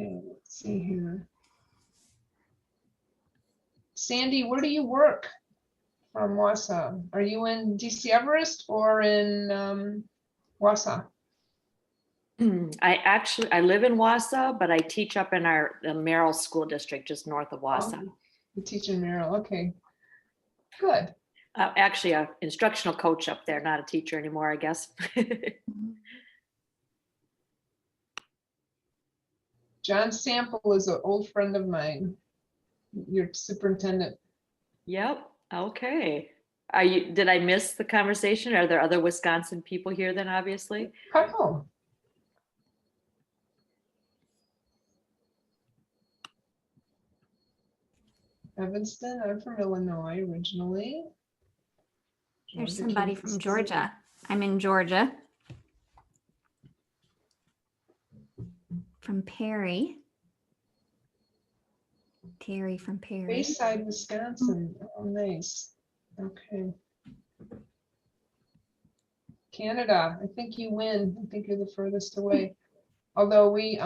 Okay, let's see here. Sandy, where do you work from Wausau? Are you in DC Everest or in Wausau? I live in Wausau, but I teach up in the Merrill School District, just north of Wausau. Oh, you teach in Merrill, okay. Good. Actually, an instructional coach up there, not a teacher anymore, I guess. John Sample is an old friend of mine, your superintendent. Yep. Okay. Did I miss the conversation? Are there other Wisconsin people here then, obviously? Couple. Evanston, I'm from Illinois originally. There's somebody from Georgia. I'm in Georgia. From Perry. Terry from Perry. Bayside, Wisconsin. Oh, nice. Okay. Canada, I think you win. I think you're the furthest away. Although we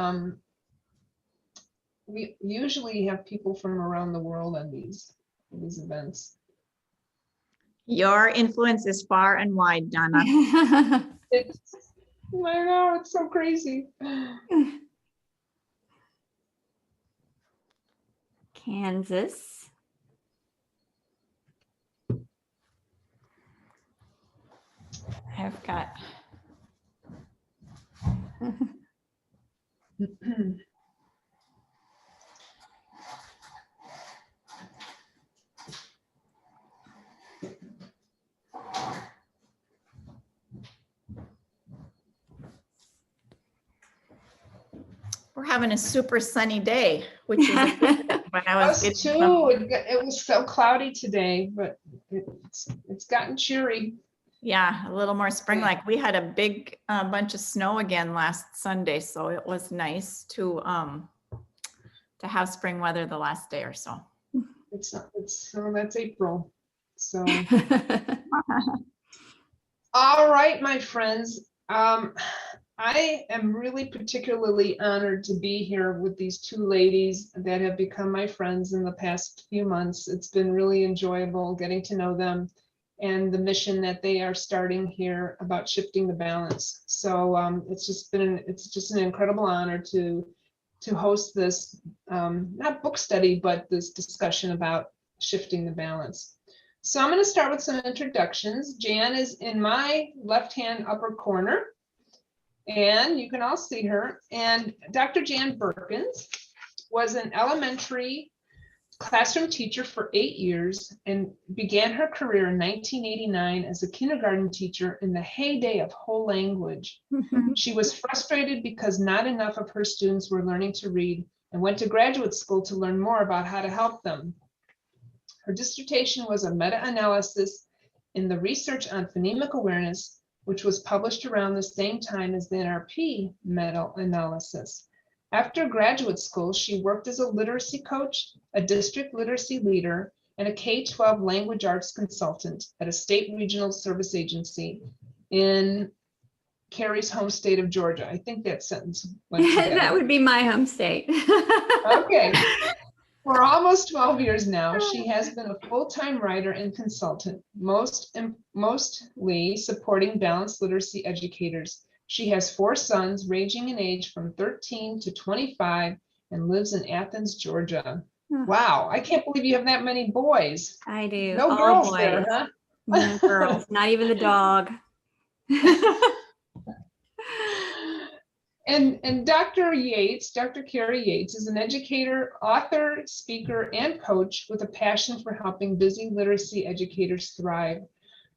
usually have people from around the world on these events. Your influence is far and wide, Donna. It's, I know, it's so crazy. Kansas. I've got we're having a super sunny day, which is a good thing. When I was Us getting too. It was so cloudy today, but it's gotten cheery. yeah, a little more spring-like. We had a big bunch of snow again last Sunday, so it was nice to have spring weather the last day or so. So that's April. So all right, my friends. I am really particularly honored to be here with these two ladies that have become my friends in the past few months. It's been really enjoyable getting to know them and the mission that they are starting here about shifting the balance. So it's just an incredible honor to host this, not book study, but this discussion about shifting the balance. So I'm going to start with some introductions. Jan is in my left-hand upper corner, and you can all see her. And Dr. Jan Burkins was an elementary classroom teacher for 8 years and began her career in 1989 as a kindergarten teacher in the heyday of whole language. She was frustrated because not enough of her students were learning to read and went to graduate school to learn more about how to help them. Her dissertation was a meta-analysis in the research on phonemic awareness, which was published around the same time as the NRP meta-analysis. After graduate school, she worked as a literacy coach, a district literacy leader, and a K-12 language arts consultant at a state regional service agency in Kerry's home state of Georgia. I think that sentence went together. That would be my home state. Okay. For almost 12 years now, she has been a full-time writer and consultant, mostly supporting balanced literacy educators. She has 4 sons ranging in age from 13 to 25 and lives in Athens, Georgia. Wow, I can't believe you have that many boys. I do. No All girls boys. there, huh? No girls, not even the dog. And Dr. Yates, Dr. Kerry Yates, is an educator, author, speaker, and coach with a passion for helping busy literacy educators thrive.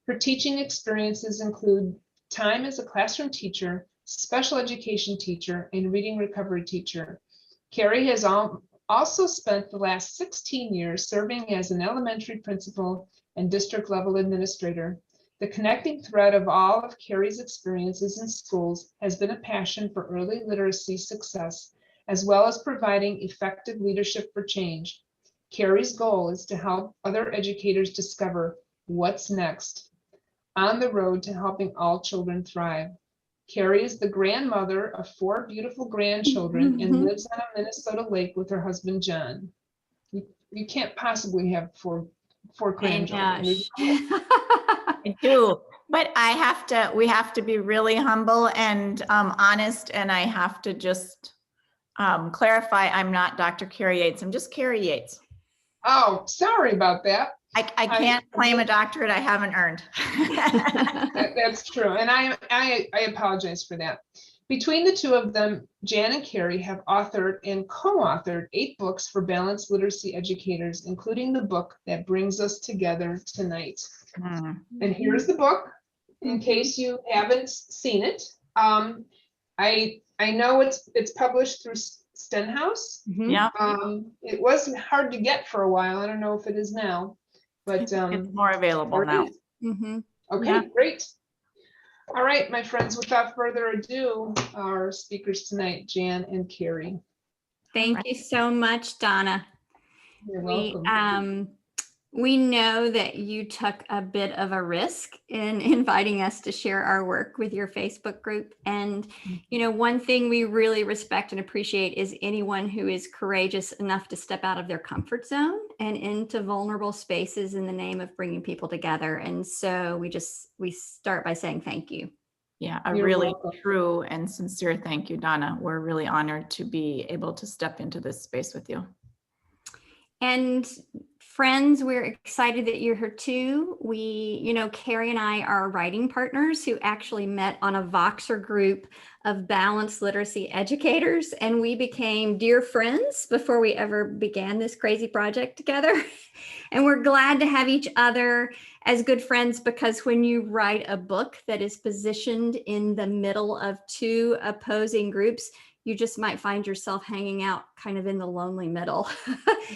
Her teaching experiences include time as a classroom teacher, special education teacher, and reading recovery teacher. Kerry has also spent the last 16 years serving as an elementary principal and district level administrator. The connecting thread of all of Kerry's experiences in schools has been a passion for early literacy success, as well as providing effective leadership for change. Kerry's goal is to help other educators discover what's next on the road to helping all children thrive. Kari is the grandmother of 4 beautiful grandchildren and lives on a Minnesota lake with her husband, John. You can't possibly have four grandchildren. I do, but we have to be really humble and honest, and I have to just clarify, I'm not Dr. Kerry Yates, I'm just Kerry Yates. Oh, sorry about that. I can't claim a doctorate I haven't earned. That's true, and I apologize for that. Between the two of them, Jan and Kari have authored and co-authored 8 books for balanced literacy educators, including the book that brings us together tonight. And here's the book, in case you haven't seen it. I know it's published through Stenhouse. Yeah, It was hard to get for a while. I don't know if it is now, but it's more available now. Okay, Yeah. great. All right, my friends, without further ado, our speakers tonight, Jan and Kari. Thank you so much, Donna. You're welcome. We know that you took a bit of a risk in inviting us to share our work with your Facebook group. And, you know, one thing we really respect and appreciate is anyone who is courageous enough to step out of their comfort zone and into vulnerable spaces in the name of bringing people together. And so we start by saying thank you. Yeah, a You're really welcome. true and sincere thank you, Donna. We're really honored to be able to step into this space with you. And friends, we're excited that you're here too. Kari and I are writing partners who actually met on a Voxer group of balanced literacy educators, and we became dear friends before we ever began this crazy project together. And we're glad to have each other as good friends, because when you write a book that is positioned in the middle of 2 opposing groups, you just might find yourself hanging out kind of in the lonely middle.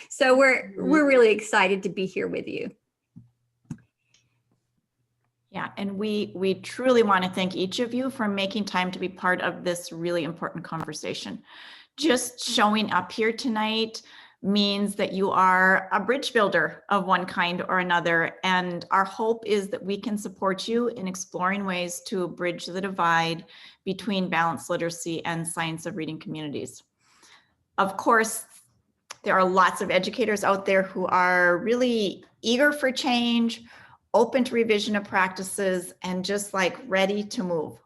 So we're really excited to be here with you. Yeah, and we truly want to thank each of you for making time to be part of this really important conversation. Just showing up here tonight means that you are a bridge builder of one kind or another, and our hope is that we can support you in exploring ways to bridge the divide between balanced literacy and science of reading communities. Of course, there are lots of educators out there who are really eager for change, open to revision of practices, and just like ready to move.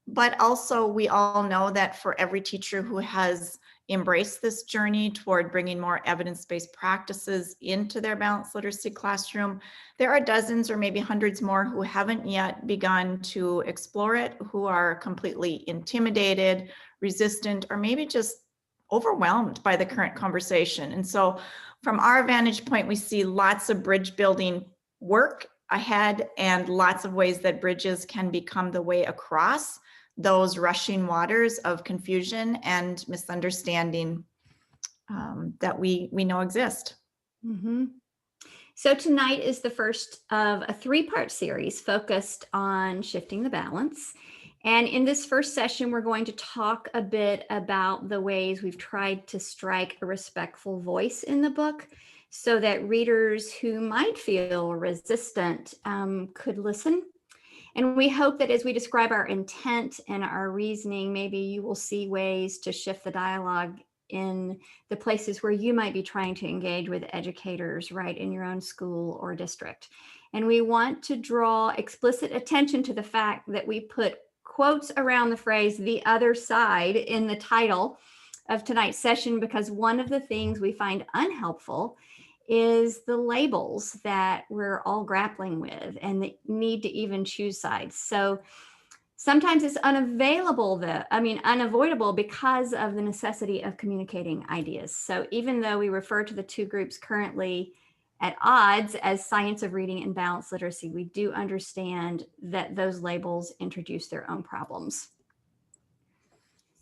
But also, we all know that for every teacher who has embraced this journey toward bringing more evidence-based practices into their balanced literacy classroom, there are dozens or maybe hundreds more who haven't yet begun to explore it, who are completely intimidated, resistant, or maybe just overwhelmed by the current conversation. And so from our vantage point, we see lots of bridge building work ahead and lots of ways that bridges can become the way across those rushing waters of confusion and misunderstanding that we know exist. So tonight is the first of a 3-part series focused on shifting the balance. And in this first session, we're going to talk a bit about the ways we've tried to strike a respectful voice in the book so that readers who might feel resistant could listen. And we hope that as we describe our intent and our reasoning, maybe you will see ways to shift the dialogue in the places where you might be trying to engage with educators right in your own school or district. And we want to draw explicit attention to the fact that we put quotes around the phrase "the other side" in the title of tonight's session, because one of the things we find unhelpful is the labels that we're all grappling with and the need to even choose sides. So sometimes it's unavoidable because of the necessity of communicating ideas. So even though we refer to the 2 groups currently at odds as science of reading and balanced literacy, we do understand that those labels introduce their own problems.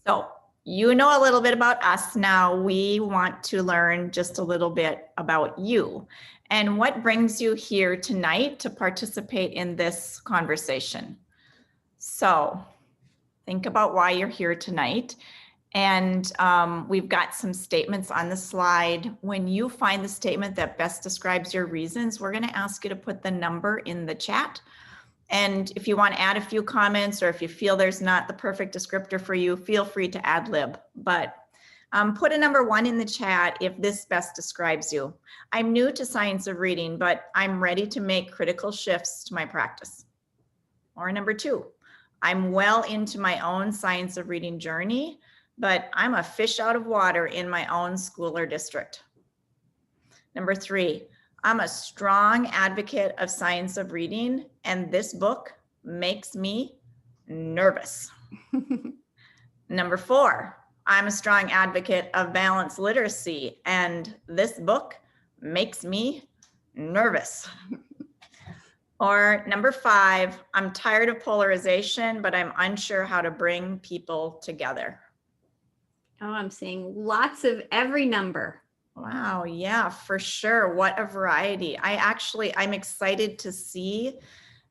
So you know a little bit about us now. We want to learn just a little bit about you and what brings you here tonight to participate in this conversation. So think about why you're here tonight. And we've got some statements on the slide. When you find the statement that best describes your reasons, we're going to ask you to put the number in the chat. And if you want to add a few comments, or if you feel there's not the perfect descriptor for you, feel free to ad lib. But put a number 1 in the chat if this best describes you. I'm new to science of reading, but I'm ready to make critical shifts to my practice. Or number 2, I'm well into my own science of reading journey, but I'm a fish out of water in my own school or district. Number 3, I'm a strong advocate of science of reading, and this book makes me nervous. Number 4, I'm a strong advocate of balanced literacy, and this book makes me nervous. Or number 5, I'm tired of polarization, but I'm unsure how to bring people together. Oh, I'm seeing lots of every number. Wow, yeah, for sure. What a variety. I'm excited to see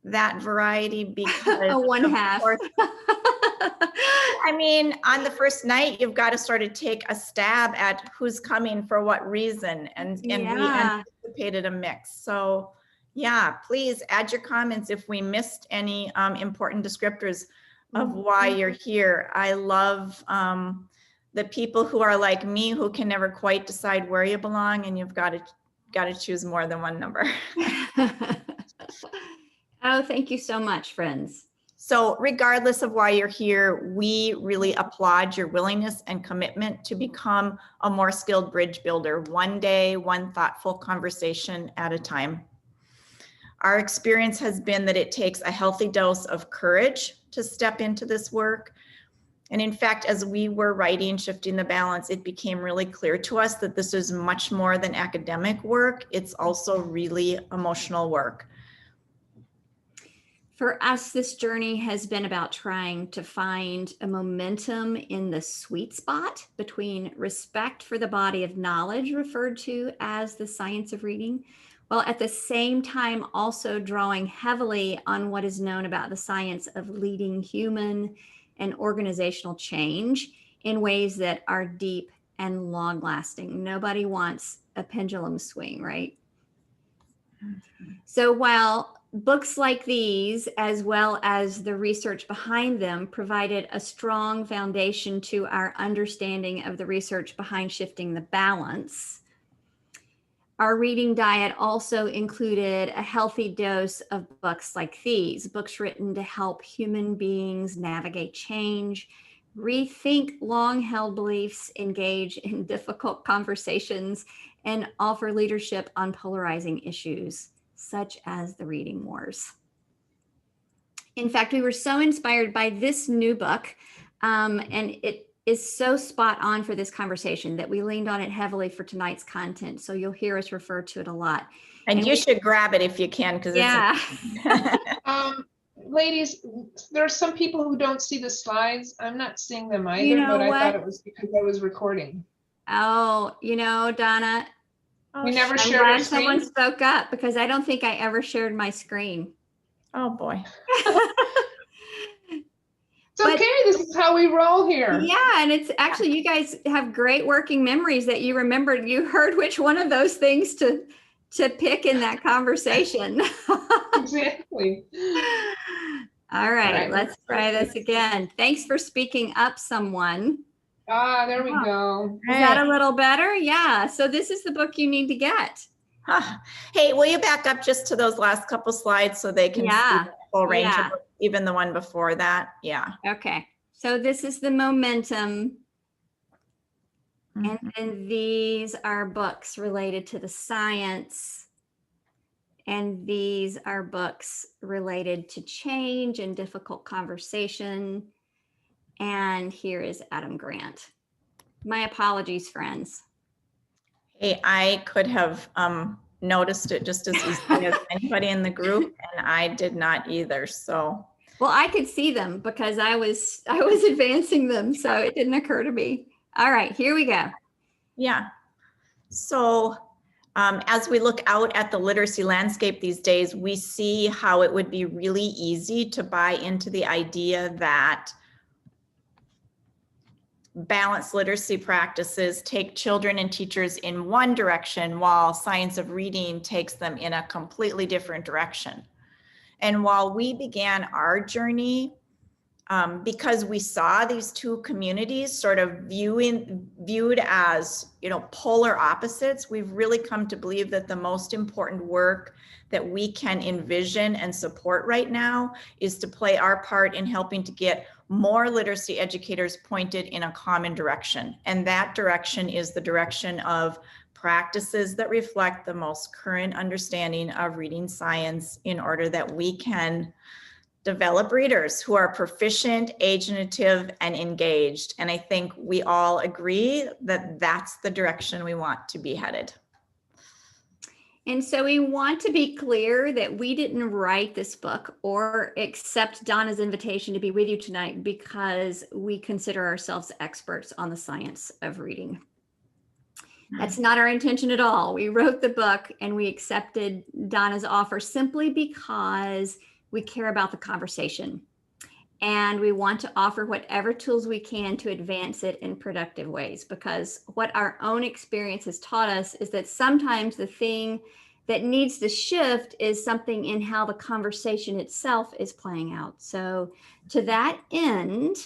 that variety because A one of half. course, I mean, on the first night, you've got to sort of take a stab at who's coming for what reason, and we Yeah. anticipated a mix. So yeah, please add your comments if we missed any important descriptors of why you're here. I love the people who are like me, who can never quite decide where you belong, and you've got to choose more than one number. Oh, thank you so much, friends. So regardless of why you're here, we really applaud your willingness and commitment to become a more skilled bridge builder, one day, one thoughtful conversation at a time. Our experience has been that it takes a healthy dose of courage to step into this work. And in fact, as we were writing Shifting the Balance, it became really clear to us that this is much more than academic work. It's also really emotional work. For us, this journey has been about trying to find a momentum in the sweet spot between respect for the body of knowledge referred to as the science of reading, while at the same time also drawing heavily on what is known about the science of leading human and organizational change in ways that are deep and long lasting. Nobody wants a pendulum swing, right? So while books like these, as well as the research behind them, provided a strong foundation to our understanding of the research behind Shifting the Balance, our reading diet also included a healthy dose of books like these, books written to help human beings navigate change, rethink long-held beliefs, engage in difficult conversations, and offer leadership on polarizing issues, such as the reading wars. In fact, we were so inspired by this new book, and it is so spot on for this conversation that we leaned on it heavily for tonight's content. So you'll hear us refer to it a lot. And you should grab it if you can, because yeah. Ladies, there are some people who don't see the slides. I'm not seeing them either, You know but I what? thought it was because I was recording. Oh, you know, Donna, We never I'm shared our glad someone screen. spoke up, because I don't think I ever shared my screen. Oh boy. It's But- okay. This is how we roll here. Yeah, and it's actually, you guys have great working memories that you remembered. You heard which one of those things to pick in that conversation. Exactly. All right, right. let's try this again. Thanks for speaking up, someone. Ah, there we go. Is that a little better? Yeah. So this is the book you need to get. Huh. Hey, will you back up just to those last couple slides so they can see Yeah. the full range Yeah. of books, even the one before that? Yeah. Okay. So this is the momentum. And then these are books related to the science. And these are books related to change and difficult conversation. And here is Adam Grant. My apologies, friends. Hey, I could have noticed it just as easily as anybody in the group, and I did not either. So Well, I could see them because I was advancing them, so it didn't occur to me. All right, here we go. yeah. So as we look out at the literacy landscape these days, we see how it would be really easy to buy into the idea that balanced literacy practices take children and teachers in one direction, while science of reading takes them in a completely different direction. And while we began our journey, because we saw these two communities sort of viewed as, polar opposites, we've really come to believe that the most important work that we can envision and support right now is to play our part in helping to get more literacy educators pointed in a common direction. And that direction is the direction of practices that reflect the most current understanding of reading science in order that we can develop readers who are proficient, agitative, and engaged. And I think we all agree that that's the direction we want to be headed. And so we want to be clear that we didn't write this book or accept Donna's invitation to be with you tonight because we consider ourselves experts on the science of reading. That's not our intention at all. We wrote the book and we accepted Donna's offer simply because we care about the conversation and we want to offer whatever tools we can to advance it in productive ways, because what our own experience has taught us is that sometimes the thing that needs to shift is something in how the conversation itself is playing out. So to that end,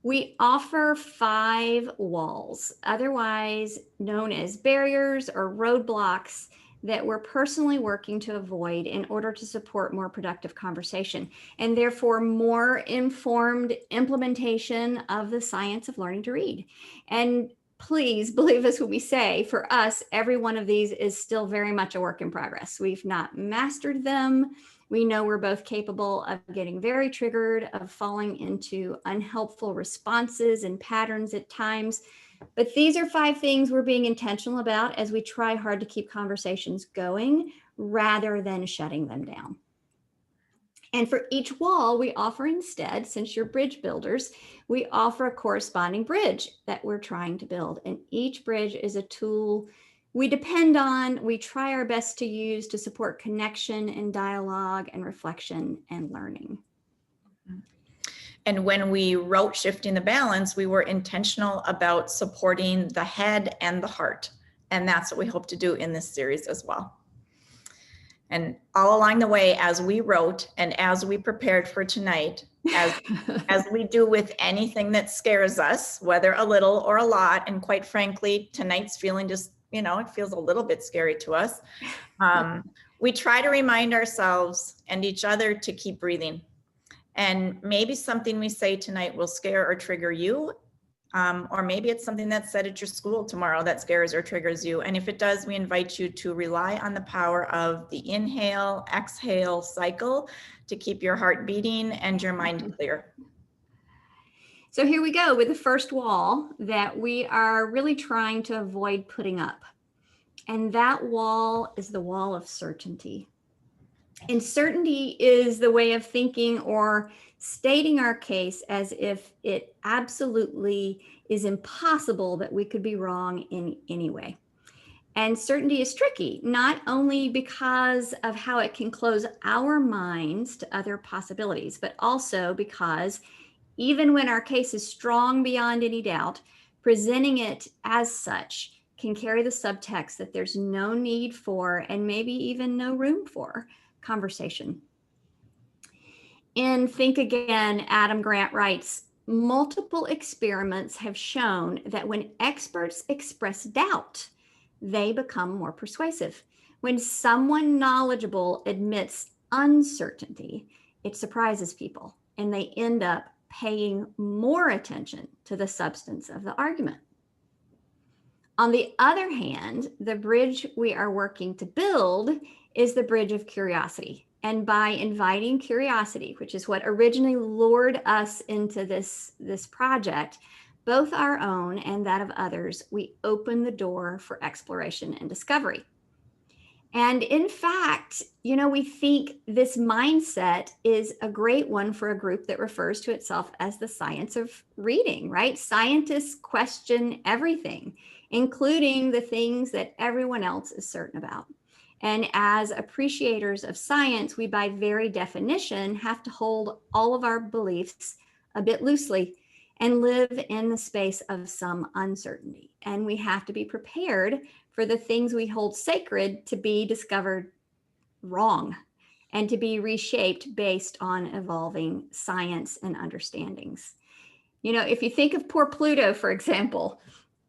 we offer 5 walls, otherwise known as barriers or roadblocks, that we're personally working to avoid in order to support more productive conversation and therefore more informed implementation of the science of learning to read. And please believe us when we say, for us, every one of these is still very much a work in progress. We've not mastered them. We know we're both capable of getting very triggered, of falling into unhelpful responses and patterns at times. But these are 5 things we're being intentional about as we try hard to keep conversations going rather than shutting them down. And for each wall, we offer instead, since you're bridge builders, we offer a corresponding bridge that we're trying to build. And each bridge is a tool we depend on, we try our best to use to support connection and dialogue and reflection and learning. And when we wrote Shifting the Balance, we were intentional about supporting the head and the heart. And that's what we hope to do in this series as well. And all along the way, as we wrote and as we prepared for tonight, as we do with anything that scares us, whether a little or a lot, and quite frankly, tonight's feeling just, it feels a little bit scary to us. We try to remind ourselves and each other to keep breathing. And maybe something we say tonight will scare or trigger you, or maybe it's something that's said at your school tomorrow that scares or triggers you. And if it does, we invite you to rely on the power of the inhale, exhale cycle to keep your heart beating and your mind clear. So here we go with the first wall that we are really trying to avoid putting up. And that wall is the wall of certainty. And certainty is the way of thinking or stating our case as if it absolutely is impossible that we could be wrong in any way. And certainty is tricky, not only because of how it can close our minds to other possibilities, but also because even when our case is strong beyond any doubt, presenting it as such can carry the subtext that there's no need for and maybe even no room for conversation. In Think Again, Adam Grant writes, multiple experiments have shown that when experts express doubt, they become more persuasive. When someone knowledgeable admits uncertainty, it surprises people and they end up paying more attention to the substance of the argument. On the other hand, the bridge we are working to build is the bridge of curiosity. And by inviting curiosity, which is what originally lured us into this project, both our own and that of others, we open the door for exploration and discovery. And in fact, we think this mindset is a great one for a group that refers to itself as the science of reading, right? Scientists question everything, including the things that everyone else is certain about. And as appreciators of science, we by very definition have to hold all of our beliefs a bit loosely and live in the space of some uncertainty. And we have to be prepared for the things we hold sacred to be discovered wrong. and to be reshaped based on evolving science and understandings. You know, if you think of poor Pluto, for example,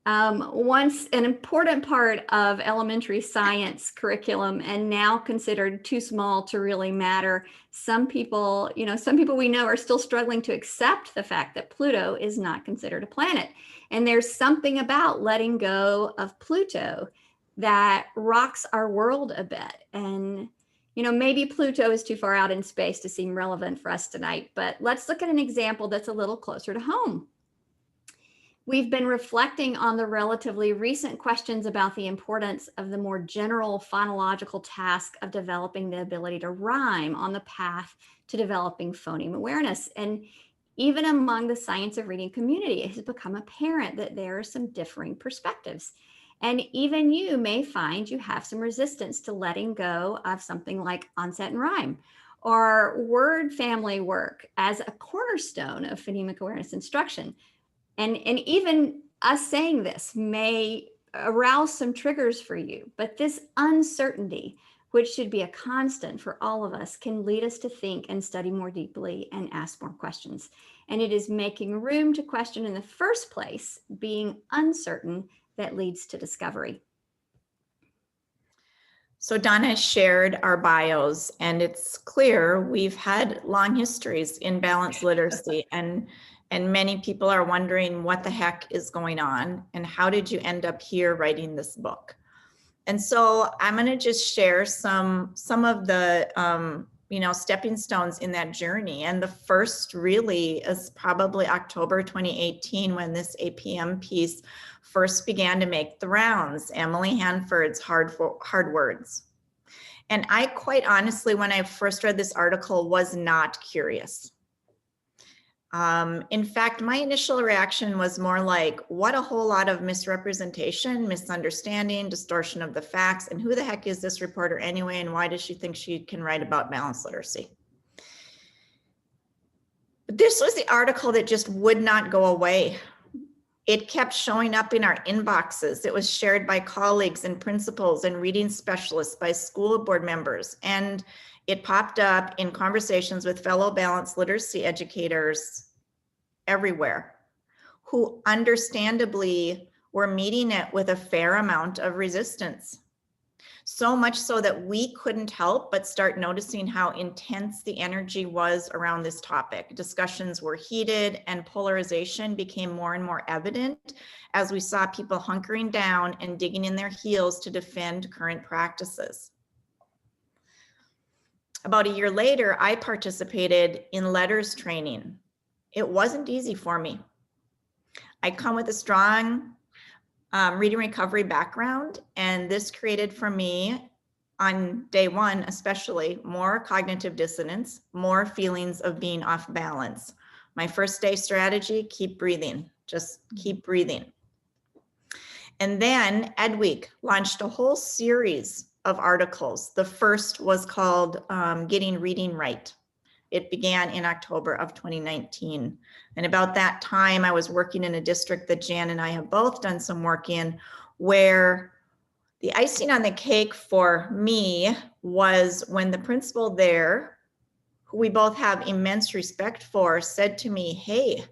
once an important part of elementary science curriculum and now considered too small to really matter, some people we know are still struggling to accept the fact that Pluto is not considered a planet. And there's something about letting go of Pluto that rocks our world a bit. And, you know, maybe Pluto is too far out in space to seem relevant for us tonight, but let's look at an example that's a little closer to home. We've been reflecting on the relatively recent questions about the importance of the more general phonological task of developing the ability to rhyme on the path to developing phoneme awareness. And even among the science of reading community, it has become apparent that there are some differing perspectives. And even you may find you have some resistance to letting go of something like onset and rhyme or word family work as a cornerstone of phonemic awareness instruction. And even us saying this may arouse some triggers for you, but this uncertainty, which should be a constant for all of us, can lead us to think and study more deeply and ask more questions. And it is making room to question in the first place, being uncertain, that leads to discovery. So Donna shared our bios, and it's clear we've had long histories in balanced literacy, and many people are wondering what the heck is going on and how did you end up here writing this book? And so I'm going to just share some of the stepping stones in that journey. And the first really is probably October 2018 when this APM piece first began to make the rounds, Emily Hanford's Hard Words. And I quite honestly, when I first read this article, was not curious. In fact, my initial reaction was more like, what a whole lot of misrepresentation, misunderstanding, distortion of the facts, and who the heck is this reporter anyway, and why does she think she can write about balanced literacy? But this was the article that just would not go away. It kept showing up in our inboxes. It was shared by colleagues and principals and reading specialists, by school board members, and it popped up in conversations with fellow balanced literacy educators everywhere, who understandably were meeting it with a fair amount of resistance. So much so that we couldn't help but start noticing how intense the energy was around this topic. Discussions were heated and polarization became more and more evident as we saw people hunkering down and digging in their heels to defend current practices. About a year later, I participated in letters training. It wasn't easy for me. I come with a strong reading recovery background, and this created for me, on day one especially, more cognitive dissonance, more feelings of being off balance. My first day strategy, keep breathing, just keep breathing. And then Edweek launched a whole series of articles. The first was called Getting Reading Right. It began in October of 2019. And about that time, I was working in a district that Jan and I have both done some work in, where the icing on the cake for me was when the principal there, who we both have immense respect for, said to me, hey,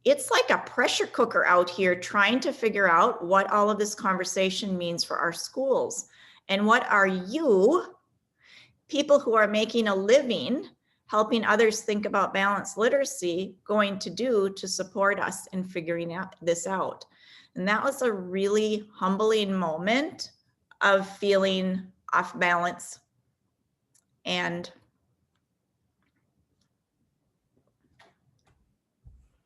it's like a pressure cooker out here trying to figure out what all of this conversation means for our schools. And what are you, people who are making a living helping others think about balanced literacy, going to do to support us in figuring this out? And that was a really humbling moment of feeling off balance. And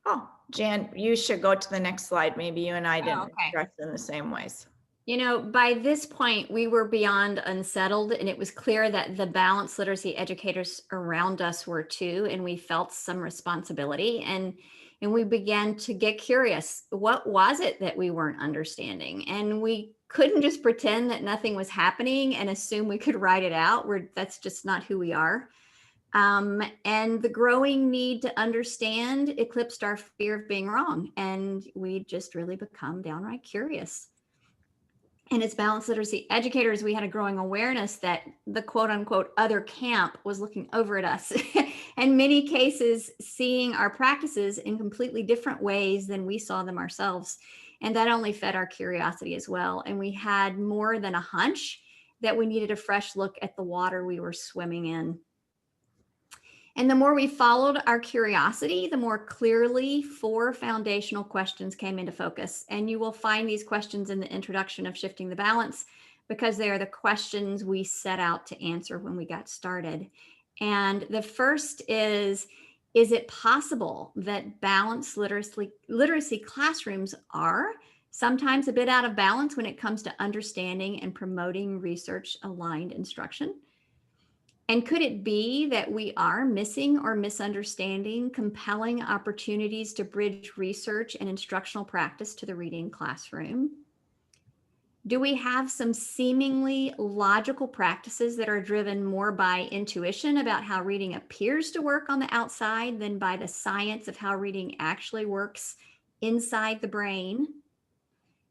oh, Jan, you should go to the next slide. Maybe you and I didn't express in the same ways. You know, by this point, we were beyond unsettled, and it was clear that the balanced literacy educators around us were too, and we felt some responsibility, and we began to get curious. What was it that we weren't understanding? And we couldn't just pretend that nothing was happening and assume we could write it out. That's just not who we are. And the growing need to understand eclipsed our fear of being wrong, and we just really become downright curious. And as balanced literacy educators, we had a growing awareness that the quote unquote other camp was looking over at us. In many cases, seeing our practices in completely different ways than we saw them ourselves. And that only fed our curiosity as well. And we had more than a hunch that we needed a fresh look at the water we were swimming in. And the more we followed our curiosity, the more clearly 4 foundational questions came into focus. And you will find these questions in the introduction of Shifting the Balance, because they are the questions we set out to answer when we got started. And the first is it possible that balanced literacy classrooms are sometimes a bit out of balance when it comes to understanding and promoting research-aligned instruction? And could it be that we are missing or misunderstanding compelling opportunities to bridge research and instructional practice to the reading classroom? Do we have some seemingly logical practices that are driven more by intuition about how reading appears to work on the outside than by the science of how reading actually works inside the brain?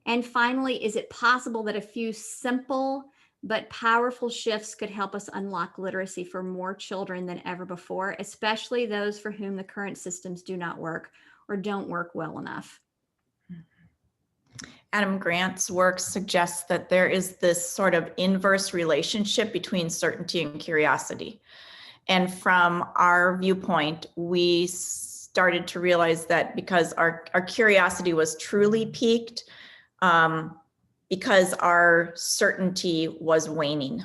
And finally, is it possible that a few simple but powerful shifts could help us unlock literacy for more children than ever before, especially those for whom the current systems do not work or don't work well enough? Adam Grant's work suggests that there is this sort of inverse relationship between certainty and curiosity. And from our viewpoint, we started to realize that because our curiosity was truly piqued, because our certainty was waning.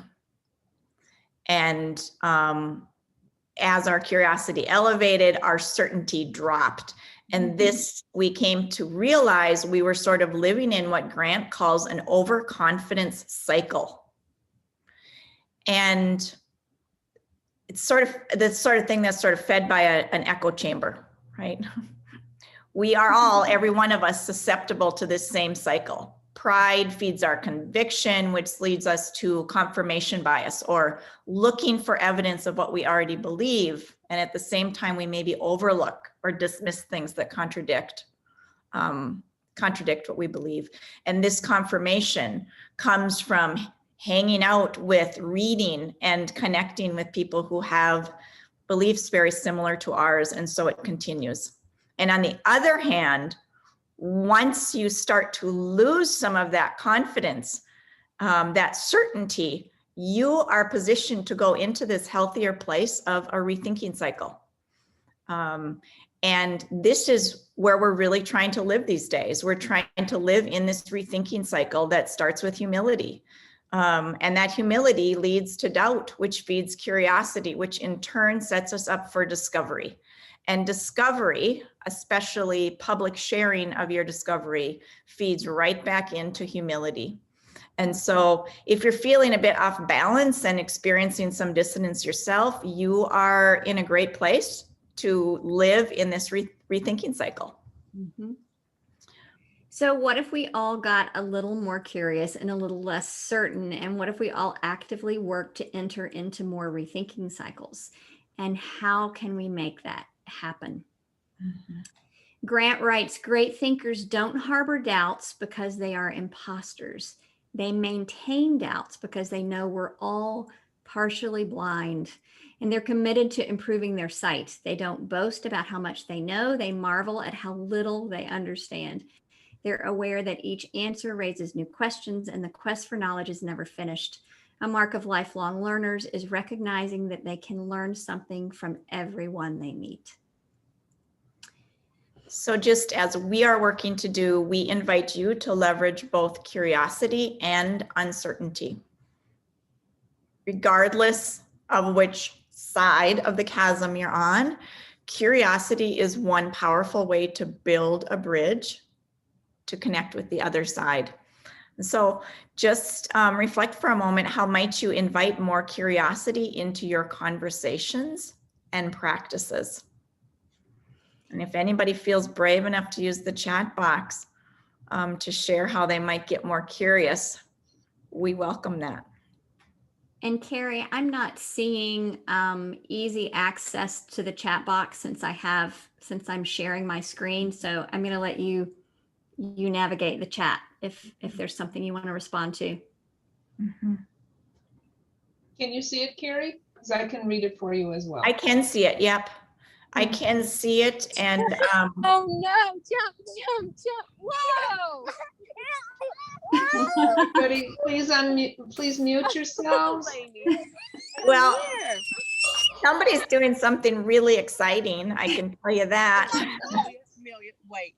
And as our curiosity elevated, our certainty dropped. And this, we came to realize we were sort of living in what Grant calls an overconfidence cycle. And it's sort of the sort of thing that's sort of fed by an echo chamber, right? We are all, every one of us, susceptible to this same cycle. Pride feeds our conviction, which leads us to confirmation bias, or looking for evidence of what we already believe. And at the same time, we maybe overlook or dismiss things that contradict what we believe. And this confirmation comes from hanging out with, reading, and connecting with people who have beliefs very similar to ours. And so it continues. And on the other hand, once you start to lose some of that confidence, that certainty, you are positioned to go into this healthier place of a rethinking cycle. And this is where we're really trying to live these days. We're trying to live in this rethinking cycle that starts with humility. And that humility leads to doubt, which feeds curiosity, which in turn sets us up for discovery. And discovery, especially public sharing of your discovery, feeds right back into humility. And so if you're feeling a bit off balance and experiencing some dissonance yourself, you are in a great place to live in this rethinking cycle. Mm-hmm. So what if we all got a little more curious and a little less certain? And what if we all actively work to enter into more rethinking cycles? And how can we make that happen? Mm-hmm. Grant writes, great thinkers don't harbor doubts because they are imposters. They maintain doubts because they know we're all partially blind, and they're committed to improving their sight. They don't boast about how much they know. They marvel at how little they understand. They're aware that each answer raises new questions, and the quest for knowledge is never finished. A mark of lifelong learners is recognizing that they can learn something from everyone they meet. So just as we are working to do, we invite you to leverage both curiosity and uncertainty. Regardless of which side of the chasm you're on, curiosity is one powerful way to build a bridge to connect with the other side. So just reflect for a moment, how might you invite more curiosity into your conversations and practices? And if anybody feels brave enough to use the chat box to share how they might get more curious, we welcome that. And Kari, I'm not seeing easy access to the chat box since I'm sharing my screen. So I'm going to let you navigate the chat if there's something you want to respond to. Mhm. Can you see it, Kari? Because I can read it for you as well. I can see it. Yep. I can see it. And Oh no, jump, jump, jump. Whoa. Everybody, please unmute, please mute yourselves. well, somebody's doing something really exciting. I can tell you that. Wait.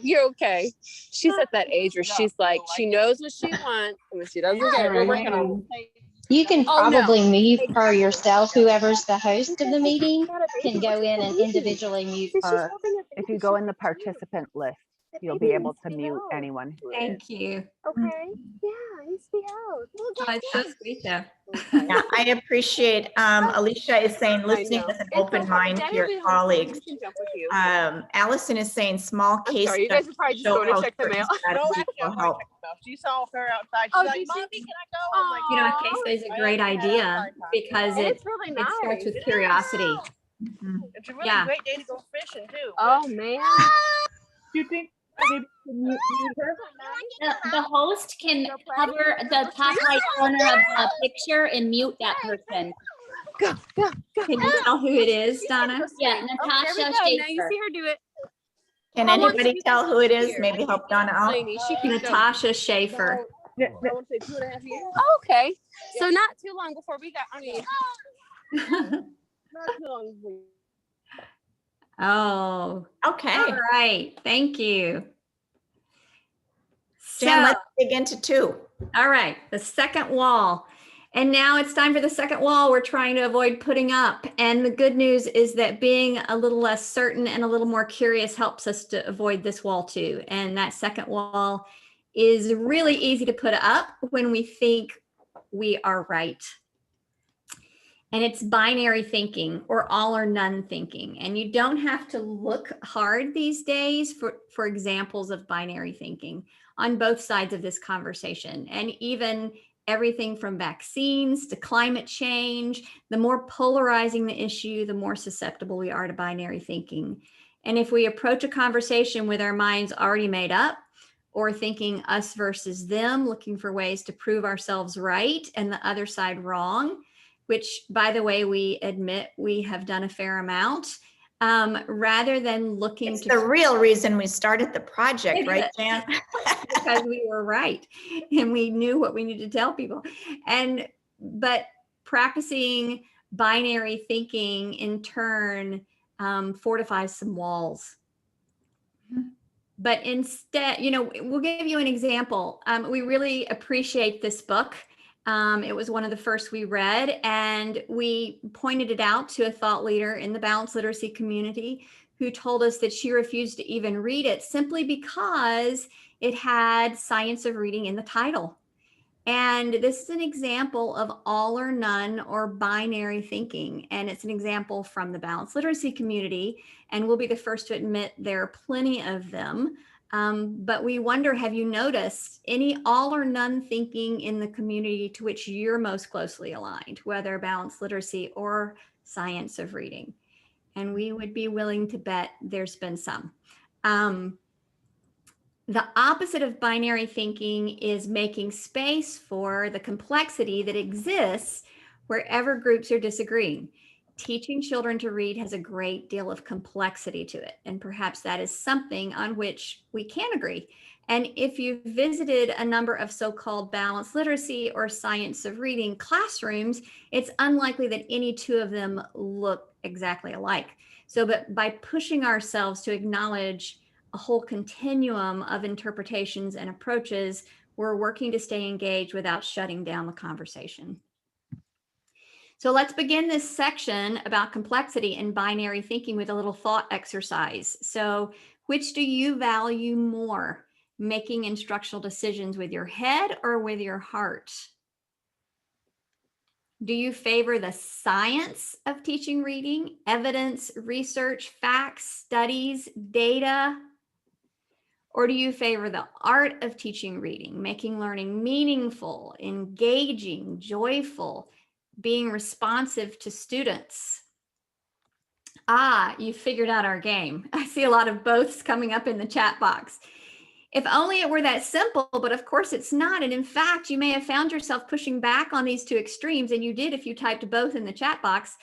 You're okay. She's at that age where she's like, she knows what she wants, and when she doesn't get it, we're working on it. You can Oh, no. probably mute her yourself. Whoever's the host of the meeting can go in and individually mute her. If you go in the participant list, you'll be able to mute anyone who is. Thank you. Okay. Yeah, he's the host. Oh, it's so sweet though. Yeah, I appreciate, Alicia is saying, listening with an open mind to your colleagues. Allison is saying small case. Sorry, you guys are probably just show going to how check them certain out. strategies will help. She saw her outside. Oh, She's did like, you? Mommy, can I go? I'm like, You know, Aw. a case study is a great idea because And it it's really it nice. starts with curiosity. Mhm. it's a really Yeah. great day to go fishing too. Oh man. You think maybe mute her? The host can hover the top right corner of the picture and mute that person. Go, go, go. Can you tell who it is, Donna? Yeah, Oh, there we Natasha go. Now you Schaefer. see her do it. Can I want anybody you to tell who it is? here. Maybe help Donna out. Lainey, she can go. Natasha Schaefer. I want to say 2.5 years. Okay. So not too long before we got, I mean, not too long before. Oh, Okay, all right. Thank you. Jan, So, let's dig into 2. all right, the second wall. And now it's time for the second wall we're trying to avoid putting up. And the good news is that being a little less certain and a little more curious helps us to avoid this wall too. And that second wall is really easy to put up when we think we are right. And it's binary thinking or all or none thinking. And you don't have to look hard these days for examples of binary thinking on both sides of this conversation. And even everything from vaccines to climate change, the more polarizing the issue, the more susceptible we are to binary thinking. And if we approach a conversation with our minds already made up, or thinking us versus them, looking for ways to prove ourselves right and the other side wrong, which, by the way, we admit we have done a fair amount, rather than looking It's to the real reason we started the project, It right, is. Jan? because we were right and we knew what we needed to tell people. But practicing binary thinking in turn fortifies some walls. But instead, we'll give you an example. We really appreciate this book. It was one of the first we read, and we pointed it out to a thought leader in the balanced literacy community who told us that she refused to even read it simply because it had science of reading in the title. And this is an example of all or none or binary thinking. And it's an example from the balanced literacy community. And we'll be the first to admit there are plenty of them. But we wonder, have you noticed any all or none thinking in the community to which you're most closely aligned, whether balanced literacy or science of reading? And we would be willing to bet there's been some. The opposite of binary thinking is making space for the complexity that exists wherever groups are disagreeing. Teaching children to read has a great deal of complexity to it, and perhaps that is something on which we can agree. And if you've visited a number of so-called balanced literacy or science of reading classrooms, it's unlikely that any two of them look exactly alike. So, but by pushing ourselves to acknowledge a whole continuum of interpretations and approaches, we're working to stay engaged without shutting down the conversation. So let's begin this section about complexity and binary thinking with a little thought exercise. So which do you value more, making instructional decisions with your head or with your heart? Do you favor the science of teaching reading, evidence, research, facts, studies, data? Or do you favor the art of teaching reading, making learning meaningful, engaging, joyful, being responsive to students? You figured out our game. I see a lot of boths coming up in the chat box. If only it were that simple, but of course it's not. And in fact, you may have found yourself pushing back on these two extremes, and you did if you typed both in the chat box.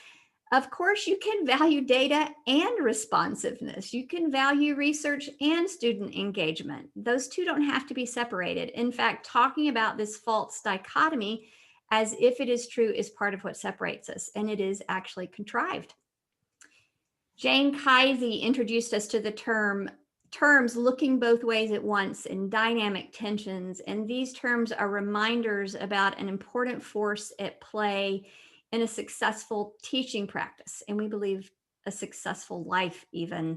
Of course, you can value data and responsiveness. You can value research and student engagement. Those two don't have to be separated. In fact, talking about this false dichotomy as if it is true is part of what separates us, and it is actually contrived. Jane Kaisi introduced us to the terms looking both ways at once and dynamic tensions, and these terms are reminders about an important force at play in a successful teaching practice, and we believe a successful life even.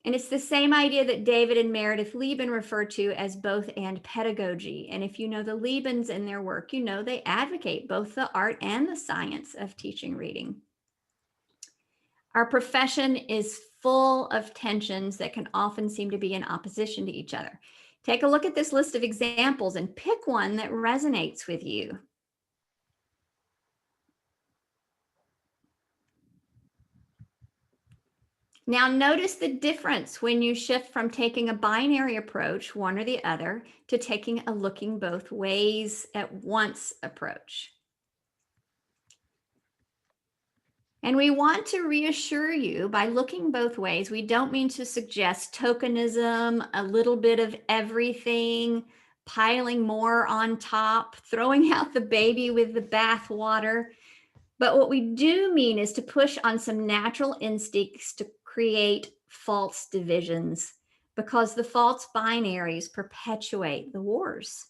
And it's the same idea that David and Meredith Lieben refer to as both and pedagogy. And if you know the Liebens and their work, you know they advocate both the art and the science of teaching reading. Our profession is full of tensions that can often seem to be in opposition to each other. Take a look at this list of examples and pick one that resonates with you. Now notice the difference when you shift from taking a binary approach, one or the other, to taking a looking both ways at once approach. And we want to reassure you by looking both ways, we don't mean to suggest tokenism, a little bit of everything, piling more on top, throwing out the baby with the bathwater. But what we do mean is to push on some natural instincts to create false divisions, because the false binaries perpetuate the wars.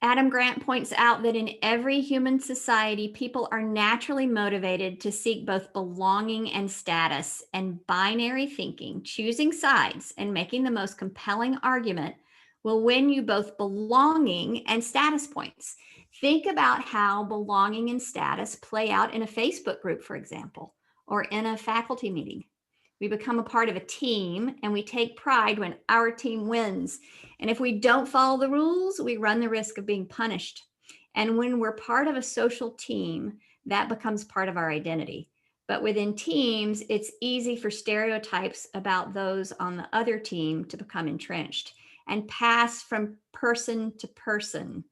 Adam Grant points out that in every human society, people are naturally motivated to seek both belonging and status, and binary thinking, choosing sides and making the most compelling argument will win you both belonging and status points. Think about how belonging and status play out in a Facebook group, for example, or in a faculty meeting. We become a part of a team and we take pride when our team wins. And if we don't follow the rules, we run the risk of being punished. And when we're part of a social team, that becomes part of our identity. But within teams, it's easy for stereotypes about those on the other team to become entrenched and pass from person to person.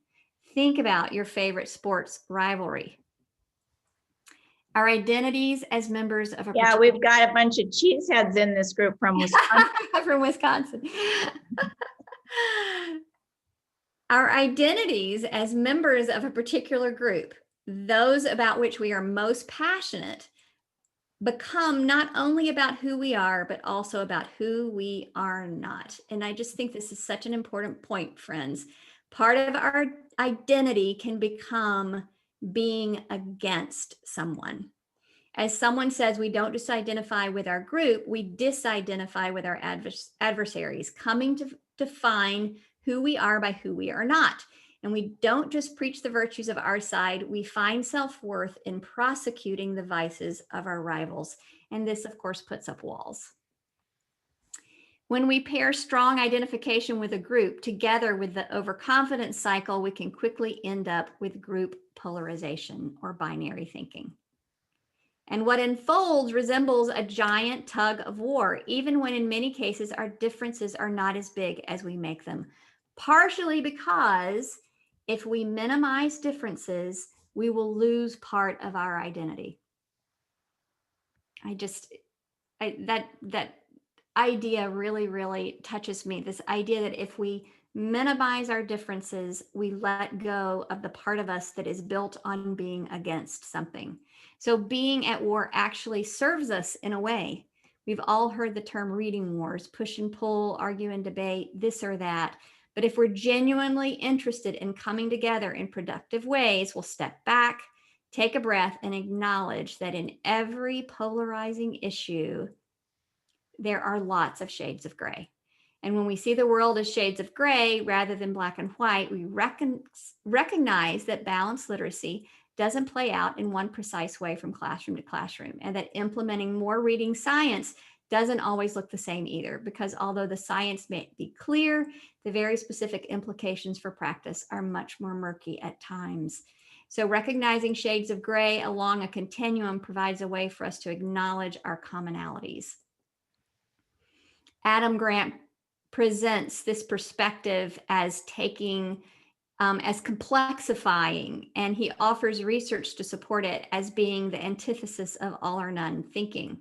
Think about your favorite sports rivalry. Our identities as members of a Yeah, we've got a bunch of cheeseheads in this group from Wisconsin. from Wisconsin. Our identities as members of a particular group, those about which we are most passionate, become not only about who we are, but also about who we are not. And I just think this is such an important point, friends. Part of our identity can become being against someone. As someone says, we don't just identify with our group, we disidentify with our adversaries, coming to define who we are by who we are not. And we don't just preach the virtues of our side, we find self-worth in prosecuting the vices of our rivals. And this, of course, puts up walls. When we pair strong identification with a group together with the overconfidence cycle, we can quickly end up with group polarization or binary thinking. And what unfolds resembles a giant tug of war, even when in many cases our differences are not as big as we make them. Partially because if we minimize differences, we will lose part of our identity. That idea really touches me. This idea that if we minimize our differences, we let go of the part of us that is built on being against something. So being at war actually serves us in a way. We've all heard the term reading wars, push and pull, argue and debate, this or that. But if we're genuinely interested in coming together in productive ways, we'll step back, take a breath, and acknowledge that in every polarizing issue, there are lots of shades of gray. And when we see the world as shades of gray rather than black and white, we recognize that balanced literacy doesn't play out in one precise way from classroom to classroom, and that implementing more reading science doesn't always look the same either, because although the science may be clear, the very specific implications for practice are much more murky at times. So recognizing shades of gray along a continuum provides a way for us to acknowledge our commonalities. Adam Grant presents this perspective as taking, as complexifying, and he offers research to support it as being the antithesis of all or none thinking.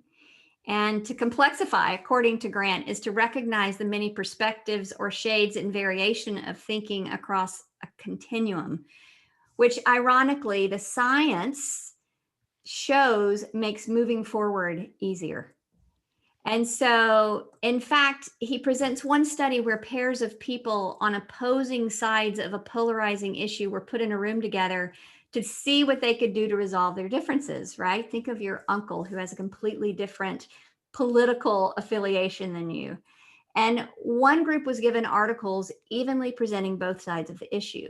And to complexify, according to Grant, is to recognize the many perspectives or shades and variation of thinking across a continuum, which ironically the science shows makes moving forward easier. And so, in fact, he presents one study where pairs of people on opposing sides of a polarizing issue were put in a room together to see what they could do to resolve their differences, right? Think of your uncle who has a completely different political affiliation than you. And one group was given articles evenly presenting both sides of the issue.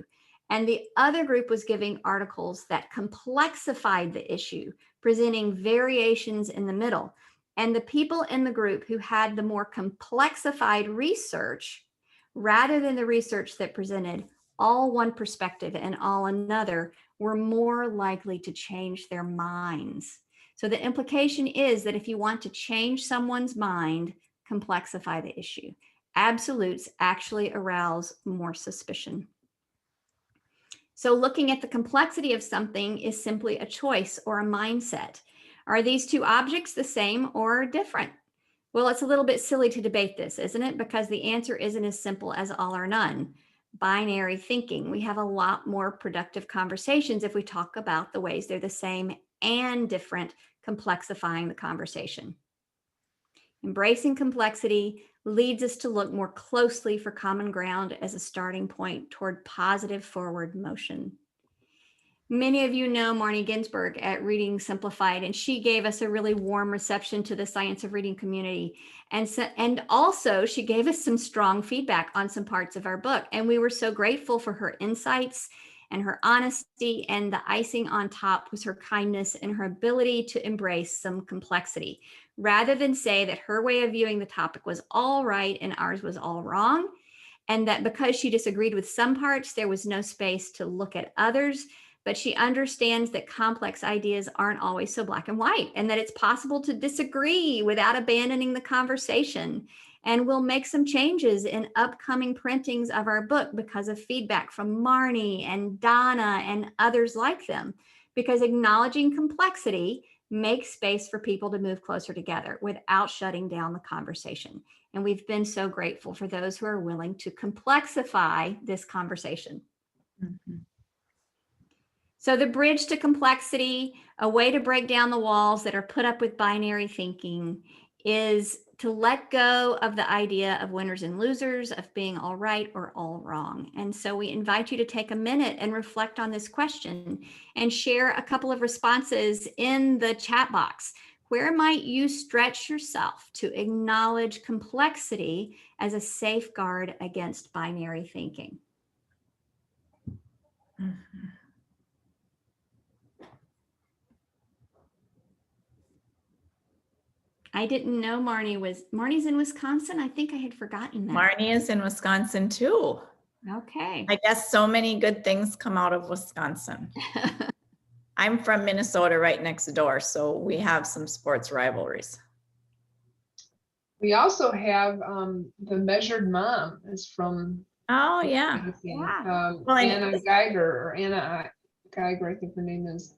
And the other group was giving articles that complexified the issue, presenting variations in the middle. And the people in the group who had the more complexified research, rather than the research that presented all one perspective and all another, were more likely to change their minds. So the implication is that if you want to change someone's mind, complexify the issue. Absolutes actually arouse more suspicion. So looking at the complexity of something is simply a choice or a mindset. Are these two objects the same or different? Well, it's a little bit silly to debate this, isn't it? Because the answer isn't as simple as all or none. Binary thinking. We have a lot more productive conversations if we talk about the ways they're the same and different, complexifying the conversation. Embracing complexity leads us to look more closely for common ground as a starting point toward positive forward motion. Many of you know Marnie Ginsburg at Reading Simplified, and she gave us a really warm reception to the Science of Reading community. And also she gave us some strong feedback on some parts of our book. And we were so grateful for her insights and her honesty, and the icing on top was her kindness and her ability to embrace some complexity. Rather than say that her way of viewing the topic was all right and ours was all wrong, and that because she disagreed with some parts, there was no space to look at others. But she understands that complex ideas aren't always so black and white, and that it's possible to disagree without abandoning the conversation. And we'll make some changes in upcoming printings of our book because of feedback from Marnie and Donna and others like them, because acknowledging complexity makes space for people to move closer together without shutting down the conversation. And we've been so grateful for those who are willing to complexify this conversation. Mm-hmm. So the bridge to complexity, a way to break down the walls that are put up with binary thinking, is to let go of the idea of winners and losers, of being all right or all wrong. And so we invite you to take a minute and reflect on this question and share a couple of responses in the chat box. Where might you stretch yourself to acknowledge complexity as a safeguard against binary thinking? Mm-hmm. I didn't know Marnie's in Wisconsin. I think I had forgotten that. Marnie is in Wisconsin too. Okay. I guess so many good things come out of Wisconsin. I'm from Minnesota, right next door, so we have some sports rivalries. We also have the Measured Mom is from. Oh yeah. Well, Anna Geiger, or Anna Geiger, I think her name is.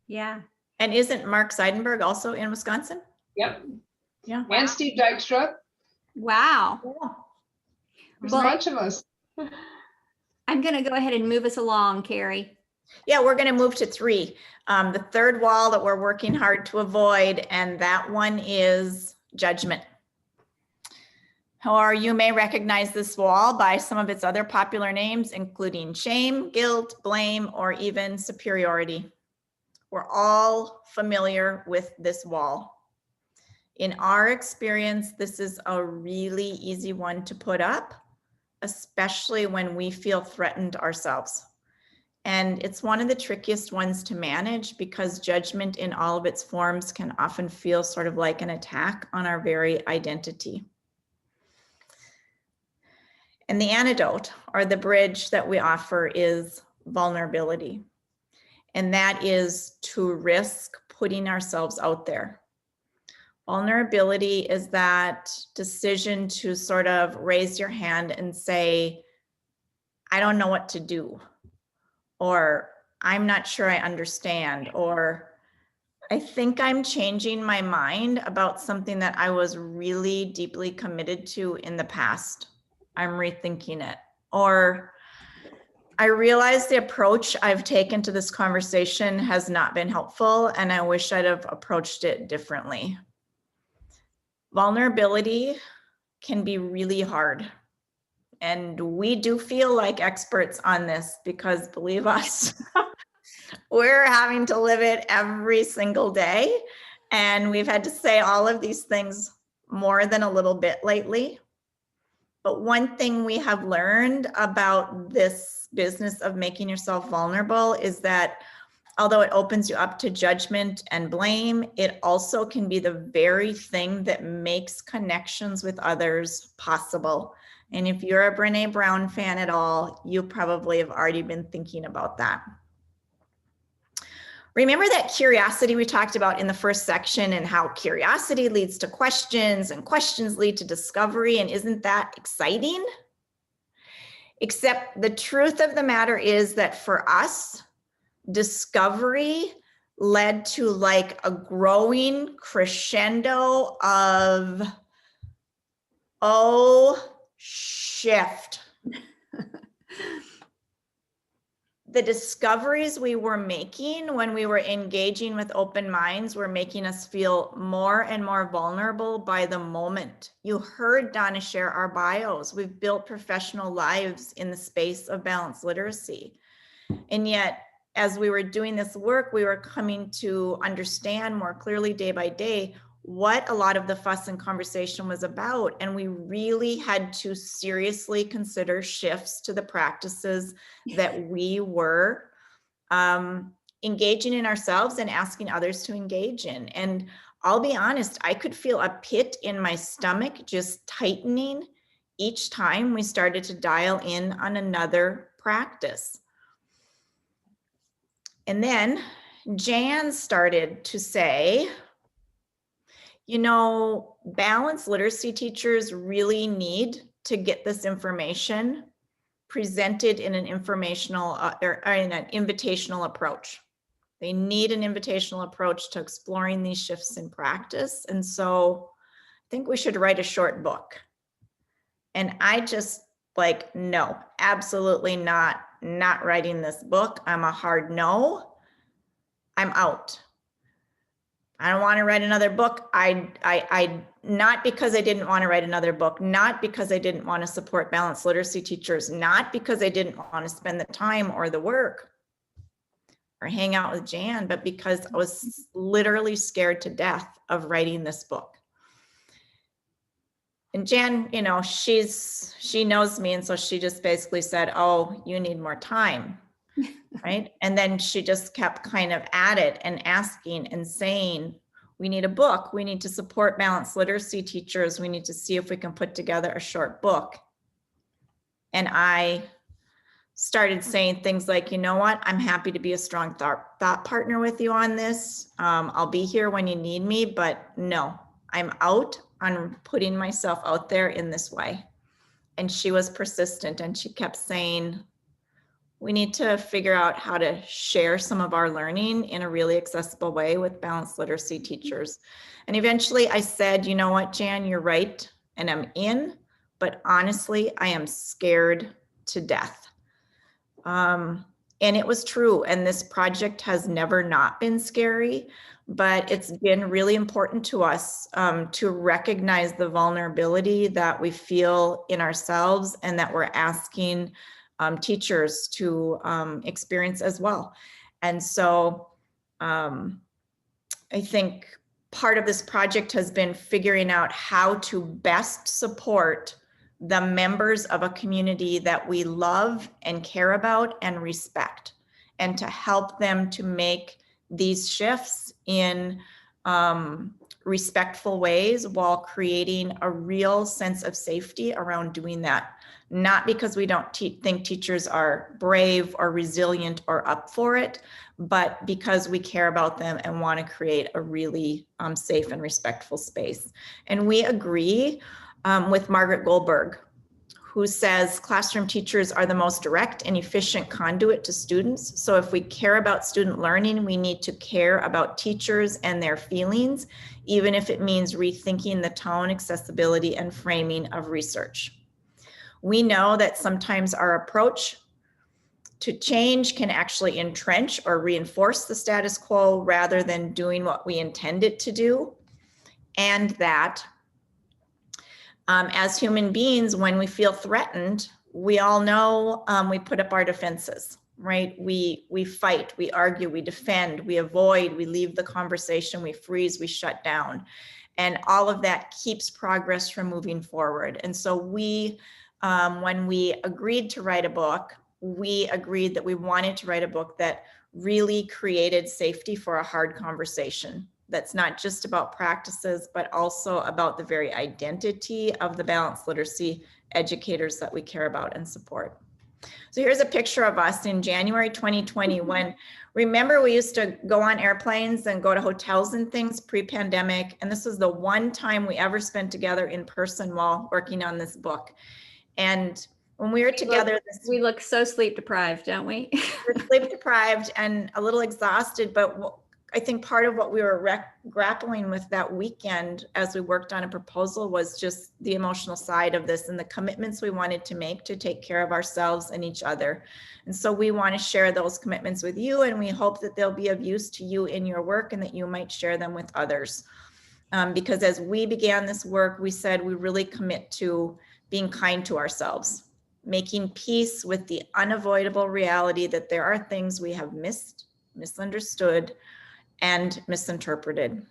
Yeah. And isn't Mark Seidenberg also in Wisconsin? Yep. Yeah. And Steve Dykstra. Wow. There's Well, a bunch of us. I'm going to go ahead and move us along, Kari. Yeah, we're going to move to 3. The third wall that we're working hard to avoid, and that one is judgment. Or you may recognize this wall by some of its other popular names, including shame, guilt, blame, or even superiority. We're all familiar with this wall. In our experience, this is a really easy one to put up, especially when we feel threatened ourselves. And it's one of the trickiest ones to manage because judgment in all of its forms can often feel sort of like an attack on our very identity. And the antidote, or the bridge that we offer, is vulnerability. And that is to risk putting ourselves out there. Vulnerability is that decision to sort of raise your hand and say, I don't know what to do, or I'm not sure I understand, or I think I'm changing my mind about something that I was really deeply committed to in the past. I'm rethinking it. Or I realize the approach I've taken to this conversation has not been helpful, and I wish I'd have approached it differently. Vulnerability can be really hard. And we do feel like experts on this because, believe us, we're having to live it every single day. And we've had to say all of these things more than a little bit lately. But one thing we have learned about this business of making yourself vulnerable is that although it opens you up to judgment and blame, it also can be the very thing that makes connections with others possible. And if you're a Brené Brown fan at all, you probably have already been thinking about that. Remember that curiosity we talked about in the first section, and how curiosity leads to questions and questions lead to discovery, and isn't that exciting? Except the truth of the matter is that for us, discovery led to like a growing crescendo of, oh, shift. The discoveries we were making when we were engaging with open minds were making us feel more and more vulnerable by the moment. You heard Donna share our bios. We've built professional lives in the space of balanced literacy. And yet, as we were doing this work, we were coming to understand more clearly day by day what a lot of the fuss and conversation was about. And we really had to seriously consider shifts to the practices that we were engaging in ourselves and asking others to engage in. And I'll be honest, I could feel a pit in my stomach just tightening each time we started to dial in on another practice. And then Jan started to say, you know, balanced literacy teachers really need to get this information presented in an informational or in an invitational approach. They need an invitational approach to exploring these shifts in practice. And so I think we should write a short book. And I just like, no, absolutely not writing this book. I'm a hard no. I'm out. I don't want to write another book. I not because I didn't want to write another book, not because I didn't want to support balanced literacy teachers, not because I didn't want to spend the time or the work or hang out with Jan, but because I was literally scared to death of writing this book. And Jan, you know, she knows me, and so she just basically said, oh, you need more time. Right. And then she just kept kind of at it and asking and saying, we need a book. We need to support balanced literacy teachers. We need to see if we can put together a short book. And I started saying things like, you know what, I'm happy to be a strong thought partner with you on this. I'll be here when you need me, but no, I'm out on putting myself out there in this way. And she was persistent, and she kept saying, we need to figure out how to share some of our learning in a really accessible way with balanced literacy teachers. And eventually I said, you know what, Jan, you're right. And I'm in, but honestly, I am scared to death. And it was true. And this project has never not been scary, but it's been really important to us to recognize the vulnerability that we feel in ourselves and that we're asking teachers to experience as well. And so I think part of this project has been figuring out how to best support the members of a community that we love and care about and respect, and to help them to make these shifts in respectful ways while creating a real sense of safety around doing that. Not because we don't think teachers are brave or resilient or up for it, but because we care about them and want to create a really safe and respectful space. And we agree with Margaret Goldberg, who says classroom teachers are the most direct and efficient conduit to students. So if we care about student learning, we need to care about teachers and their feelings, even if it means rethinking the tone, accessibility, and framing of research. We know that sometimes our approach to change can actually entrench or reinforce the status quo rather than doing what we intend it to do. And that as human beings, when we feel threatened, we all know we put up our defenses, right? We fight, we argue, we defend, we avoid, we leave the conversation, we freeze, we shut down. And all of that keeps progress from moving forward. And so we, when we agreed to write a book, we agreed that we wanted to write a book that really created safety for a hard conversation. That's not just about practices, but also about the very identity of the balanced literacy educators that we care about and support. So here's a picture of us in January 2020 when, remember, we used to go on airplanes and go to hotels and things pre-pandemic. And this was the one time we ever spent together in person while working on this book. And when we were together, we look so sleep deprived, don't we? We're sleep deprived and a little exhausted, but I think part of what we were grappling with that weekend as we worked on a proposal was just the emotional side of this and the commitments we wanted to make to take care of ourselves and each other. And so we want to share those commitments with you, and we hope that they'll be of use to you in your work and that you might share them with others. Because as we began this work, we said we really commit to being kind to ourselves, making peace with the unavoidable reality that there are things we have missed, misunderstood, and misinterpreted.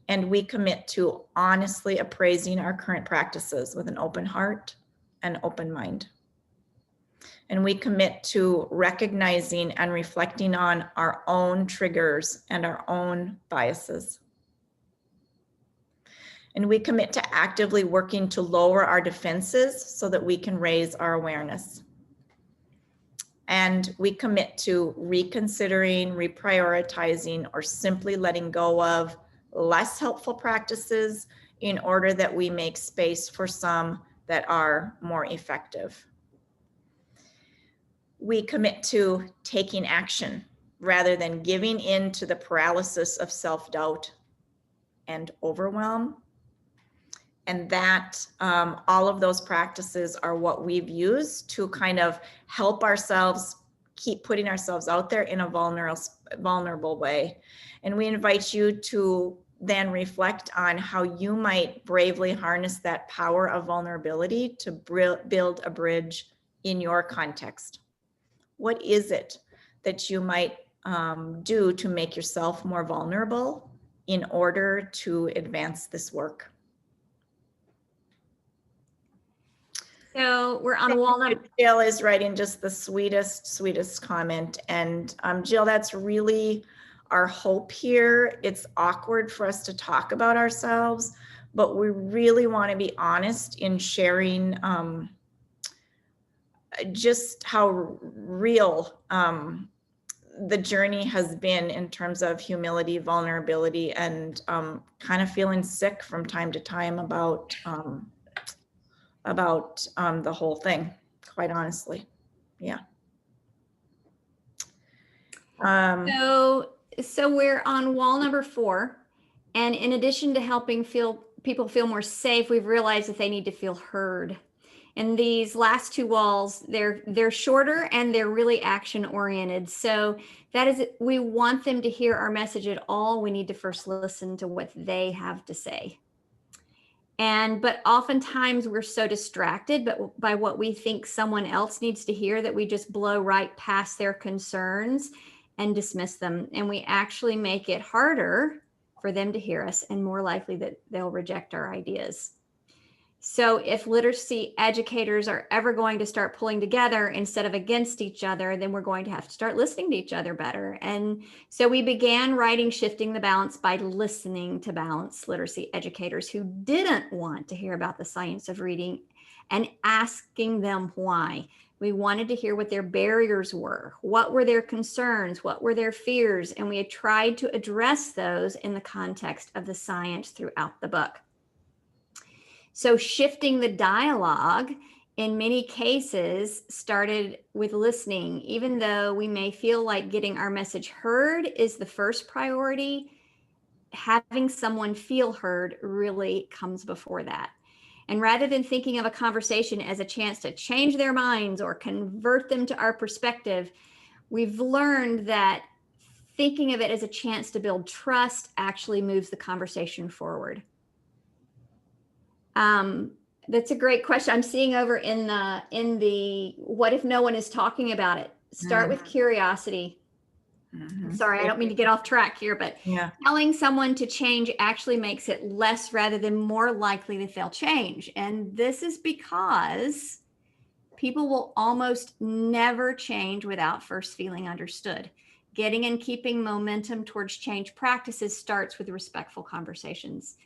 And we commit to honestly appraising our current practices with an open heart and open mind. And we commit to recognizing and reflecting on our own triggers and our own biases. And we commit to actively working to lower our defenses so that we can raise our awareness. And we commit to reconsidering, reprioritizing, or simply letting go of less helpful practices in order that we make space for some that are more effective. We commit to taking action rather than giving in to the paralysis of self-doubt and overwhelm. And that all of those practices are what we've used to kind of help ourselves keep putting ourselves out there in a vulnerable way. And we invite you to then reflect on how you might bravely harness that power of vulnerability to build a bridge in your context. What is it that you might do to make yourself more vulnerable in order to advance this work? So we're on wall number. Jill is writing just the sweetest comment. And Jill, that's really our hope here. It's awkward for us to talk about ourselves, but we really want to be honest in sharing just how real the journey has been in terms of humility, vulnerability, and kind of feeling sick from time to time about the whole thing, quite honestly. Yeah. So we're on wall number 4. And in addition to helping people feel more safe, we've realized that they need to feel heard. And these last 2 walls, they're shorter and they're really action oriented. So that is, we want them to hear our message at all. We need to first listen to what they have to say. But oftentimes we're so distracted by what we think someone else needs to hear that we just blow right past their concerns and dismiss them. And we actually make it harder for them to hear us and more likely that they'll reject our ideas. So if literacy educators are ever going to start pulling together instead of against each other, then we're going to have to start listening to each other better. And so we began writing Shifting the Balance by listening to balanced literacy educators who didn't want to hear about the science of reading and asking them why. We wanted to hear what their barriers were, what were their concerns, what were their fears, and we had tried to address those in the context of the science throughout the book. So shifting the dialogue in many cases started with listening. Even though we may feel like getting our message heard is the first priority, having someone feel heard really comes before that. And rather than thinking of a conversation as a chance to change their minds or convert them to our perspective, we've learned that thinking of it as a chance to build trust actually moves the conversation forward. That's a great question. I'm seeing over in the what if no one is talking about it? Start with curiosity. Sorry, I don't mean to get off track here, but telling someone to change actually makes it less rather than more likely that they'll change. And this is because people will almost never change without first feeling understood. Getting and keeping momentum towards change practices starts with respectful conversations.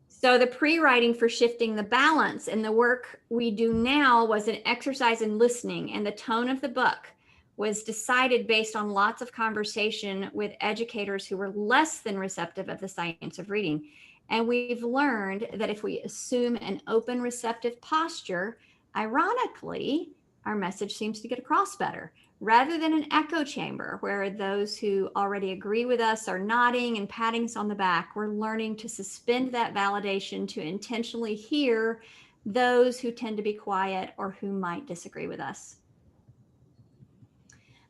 So the pre-writing for Shifting the Balance and the work we do now was an exercise in listening, and the tone of the book was decided based on lots of conversation with educators who were less than receptive of the science of reading. And we've learned that if we assume an open, receptive posture, ironically, our message seems to get across better, rather than an echo chamber where those who already agree with us are nodding and patting us on the back. We're learning to suspend that validation to intentionally hear those who tend to be quiet or who might disagree with us.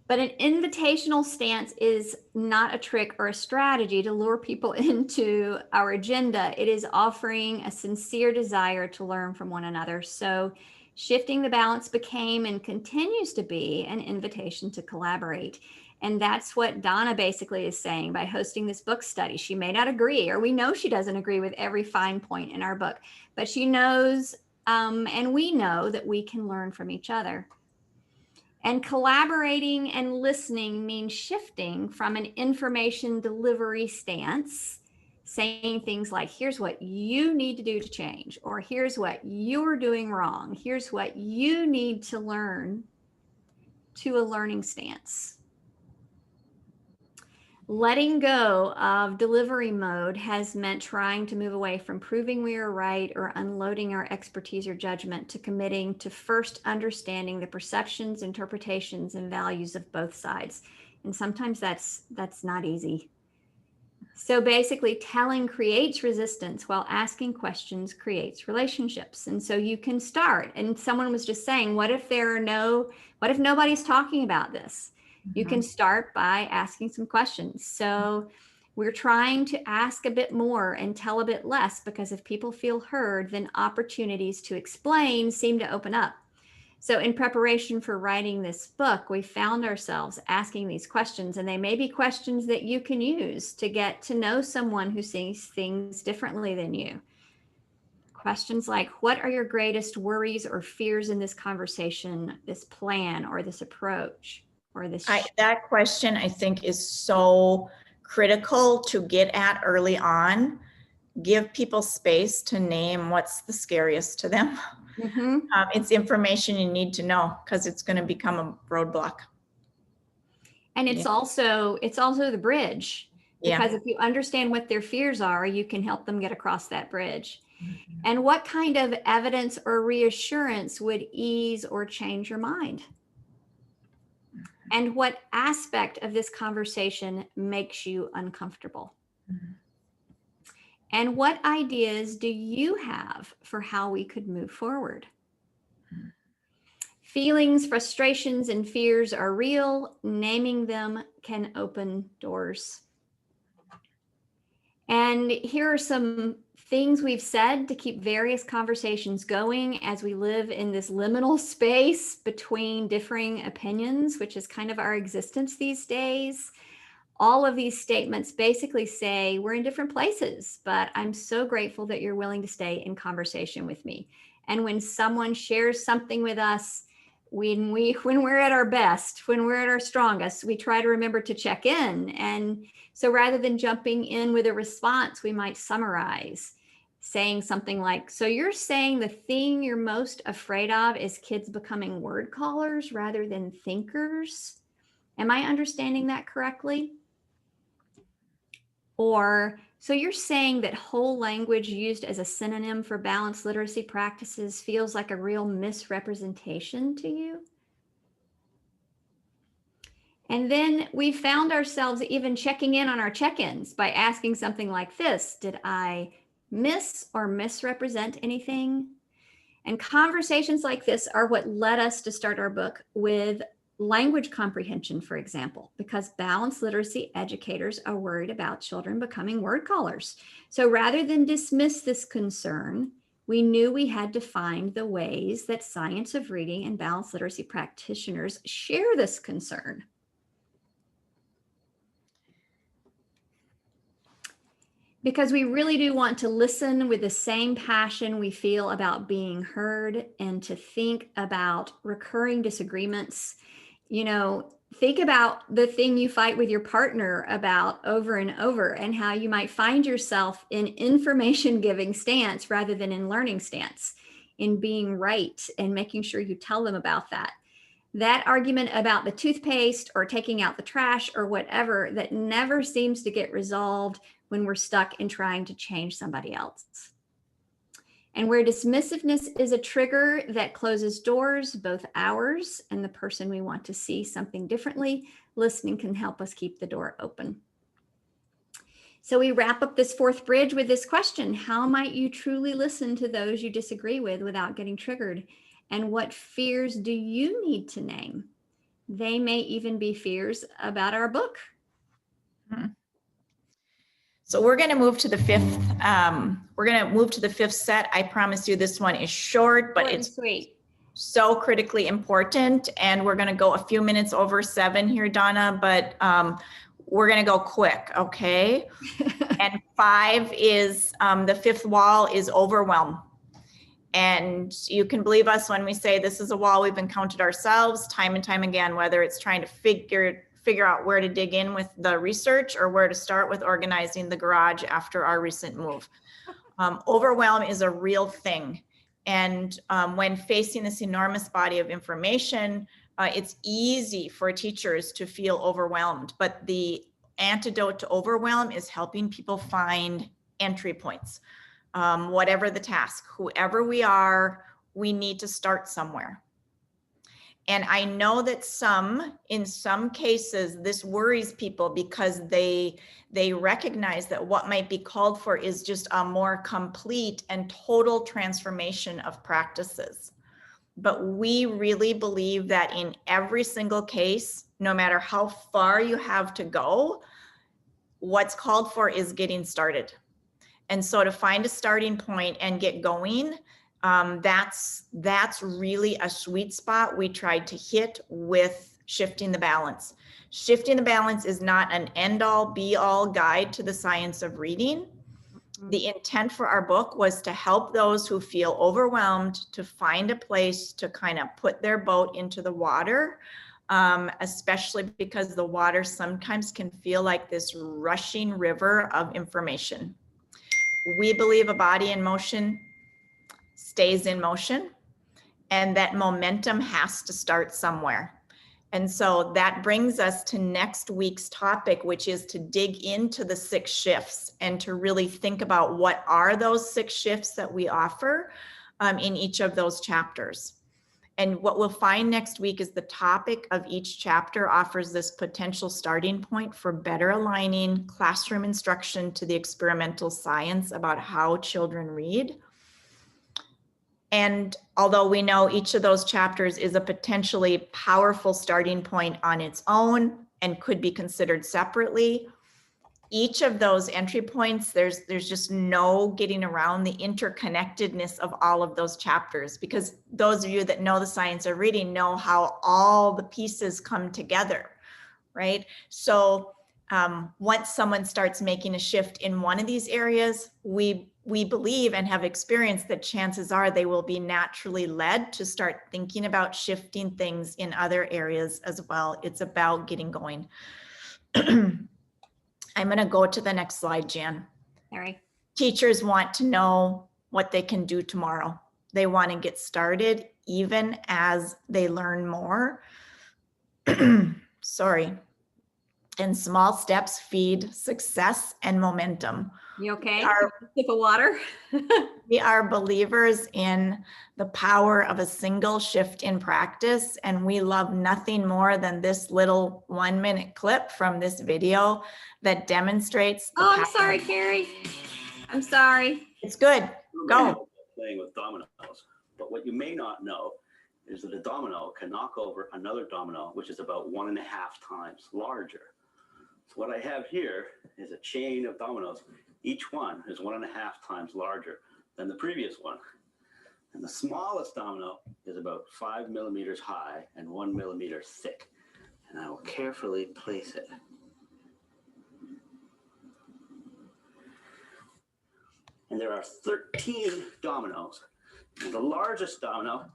But an invitational stance is not a trick or a strategy to lure people into our agenda. It is offering a sincere desire to learn from one another. So Shifting the Balance became and continues to be an invitation to collaborate. And that's what Donna basically is saying by hosting this book study. She may not agree, or we know she doesn't agree with every fine point in our book, but she knows, and we know that we can learn from each other. And collaborating and listening means shifting from an information delivery stance, saying things like, here's what you need to do to change, or here's what you're doing wrong, here's what you need to learn, to a learning stance. Letting go of delivery mode has meant trying to move away from proving we are right or unloading our expertise or judgment to committing to first understanding the perceptions, interpretations, and values of both sides. And sometimes that's not easy. So basically, telling creates resistance while asking questions creates relationships. And so you can start. And someone was just saying, what if nobody's talking about this? You can start by asking some questions. So we're trying to ask a bit more and tell a bit less, because if people feel heard, then opportunities to explain seem to open up. So in preparation for writing this book, we found ourselves asking these questions, and they may be questions that you can use to get to know someone who sees things differently than you. Questions like, what are your greatest worries or fears in this conversation, this plan, or this approach? That question, I think, is so critical to get at early on. Give people space to name what's the scariest to them. It's information you need to know, because it's going to become a roadblock. And it's also the bridge, because if you understand what their fears are, you can help them get across that bridge. And what kind of evidence or reassurance would ease or change your mind? And what aspect of this conversation makes you uncomfortable? And what ideas do you have for how we could move forward? Feelings, frustrations, and fears are real. Naming them can open doors. And here are some things we've said to keep various conversations going as we live in this liminal space between differing opinions, which is kind of our existence these days. All of these statements basically say we're in different places, but I'm so grateful that you're willing to stay in conversation with me. And when someone shares something with us, when we're at our best, when we're at our strongest, we try to remember to check in. And so rather than jumping in with a response, we might summarize, saying something like, so you're saying the thing you're most afraid of is kids becoming word callers rather than thinkers? Am I understanding that correctly? Or, so you're saying that whole language used as a synonym for balanced literacy practices feels like a real misrepresentation to you? And then we found ourselves even checking in on our check-ins by asking something like this: did I miss or misrepresent anything? And conversations like this are what led us to start our book with language comprehension, for example, because balanced literacy educators are worried about children becoming word callers. So rather than dismiss this concern, we knew we had to find the ways that science of reading and balanced literacy practitioners share this concern. Because we really do want to listen with the same passion we feel about being heard, and to think about recurring disagreements. You know, think about the thing you fight with your partner about over and over, and how you might find yourself in information giving stance rather than in learning stance, in being right and making sure you tell them about that. That argument about the toothpaste or taking out the trash or whatever, that never seems to get resolved when we're stuck in trying to change somebody else. And where dismissiveness is a trigger that closes doors, both ours and the person we want to see something differently, listening can help us keep the door open. So we wrap up this fourth bridge with this question: how might you truly listen to those you disagree with without getting triggered? And what fears do you need to name? They may even be fears about our book. So we're going to move to the fifth. We're going to move to the fifth set. I promise you, this one is short, but it's sweet, so critically important. And we're going to go a few minutes over 7 here, Donna, but we're going to go quick, okay? And 5 is the fifth wall is overwhelm. And you can believe us when we say this is a wall we've encountered ourselves time and time again, whether it's trying to figure out where to dig in with the research or where to start with organizing the garage after our recent move. Overwhelm is a real thing. And when facing this enormous body of information, it's easy for teachers to feel overwhelmed, but the antidote to overwhelm is helping people find entry points. Whatever the task, whoever we are, we need to start somewhere. And I know that in some cases, this worries people because they recognize that what might be called for is just a more complete and total transformation of practices. But we really believe that in every single case, no matter how far you have to go, what's called for is getting started. And so to find a starting point and get going, that's really a sweet spot we tried to hit with shifting the balance. Shifting the balance is not an end-all be-all guide to the science of reading. The intent for our book was to help those who feel overwhelmed to find a place to kind of put their boat into the water, especially because the water sometimes can feel like this rushing river of information. We believe a body in motion stays in motion, and that momentum has to start somewhere. And so that brings us to next week's topic, which is to dig into the 6 shifts and to really think about what are those 6 shifts that we offer in each of those chapters. And what we'll find next week is the topic of each chapter offers this potential starting point for better aligning classroom instruction to the experimental science about how children read. And although we know each of those chapters is a potentially powerful starting point on its own and could be considered separately, each of those entry points, there's just no getting around the interconnectedness of all of those chapters, because those of you that know the science of reading know how all the pieces come together, right? So once someone starts making a shift in one of these areas, we believe and have experienced that chances are they will be naturally led to start thinking about shifting things in other areas as well. It's about getting going. I'm going to go to the next slide, Jan. Sorry. Teachers want to know what they can do tomorrow. They want to get started even as they learn more. Sorry. And small steps feed success and momentum. You okay? Our- Sip of water. We are believers in the power of a single shift in practice, and we love nothing more than this little 1-minute clip from this video that demonstrates the Oh, I'm power. sorry, Kari. I'm sorry. It's good. Go. Playing with dominoes, but what you may not know is that a domino can knock over another domino, which is about 1.5 times larger. So what I have here is a chain of dominoes. Each one is 1.5 times larger than the previous one. And the smallest domino is about 5 millimeters high and 1 millimeter thick. And I will carefully place it. And there are 13 dominoes. And the largest domino,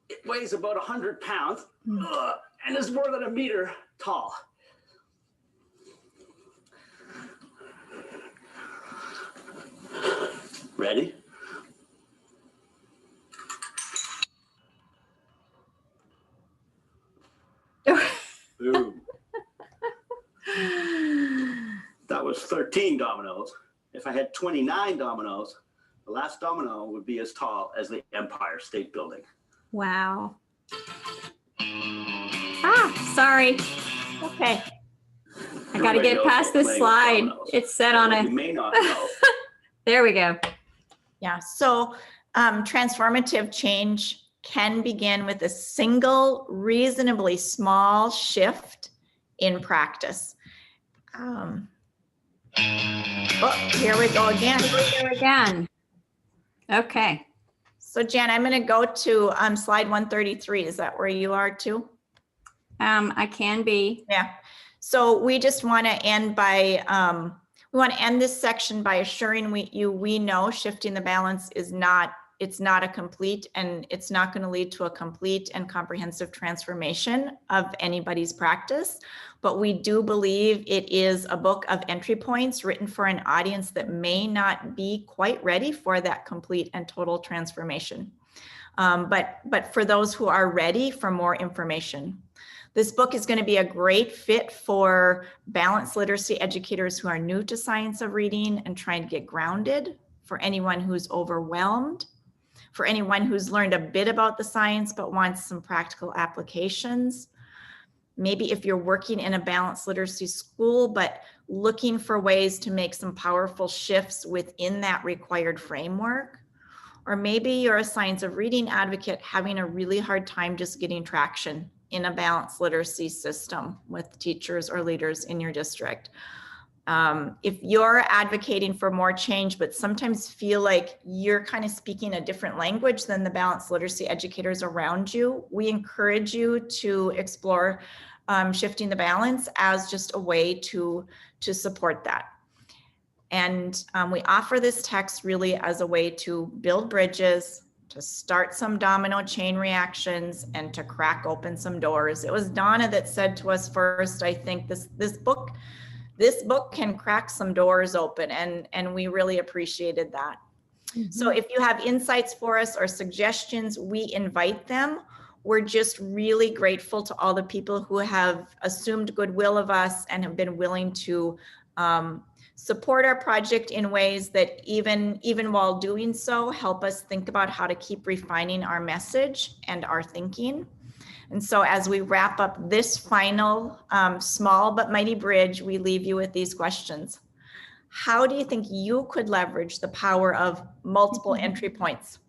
it weighs about 100 pounds and is more than 1 meter tall. Ready? Boom. That was 13 dominoes. If I had 29 dominoes, the last domino would be as tall as the Empire State Building. Wow. Ah, sorry. Okay. I got to Nobody get knows past about this playing with slide. dominoes. It's set But on what a, you may not know. there we go. Yeah, so transformative change can begin with a single, reasonably small shift in practice. Oh, here we go again. Here again. Okay. So Jan, I'm going to go to slide 133. Is that where you are too? I can be. Yeah. So we just want to end by, we want to end this section by assuring we know shifting the balance is not, it's not a complete, and it's not going to lead to a complete and comprehensive transformation of anybody's practice. But we do believe it is a book of entry points written for an audience that may not be quite ready for that complete and total transformation. But for those who are ready for more information. This book is going to be a great fit for balanced literacy educators who are new to science of reading and trying to get grounded, for anyone who's overwhelmed, for anyone who's learned a bit about the science but wants some practical applications. Maybe if you're working in a balanced literacy school but looking for ways to make some powerful shifts within that required framework. Or maybe you're a science of reading advocate having a really hard time just getting traction in a balanced literacy system with teachers or leaders in your district. If you're advocating for more change, but sometimes feel like you're kind of speaking a different language than the balanced literacy educators around you, we encourage you to explore shifting the balance as just a way to support that. And we offer this text really as a way to build bridges, to start some domino chain reactions, and to crack open some doors. It was Donna that said to us first, I think this book can crack some doors open, and we really appreciated that. Mm-hmm. So if you have insights for us or suggestions, we invite them. We're just really grateful to all the people who have assumed goodwill of us and have been willing to support our project in ways that even while doing so, help us think about how to keep refining our message and our thinking. And so as we wrap up this final small but mighty bridge, we leave you with these questions. How do you think you could leverage the power of multiple entry points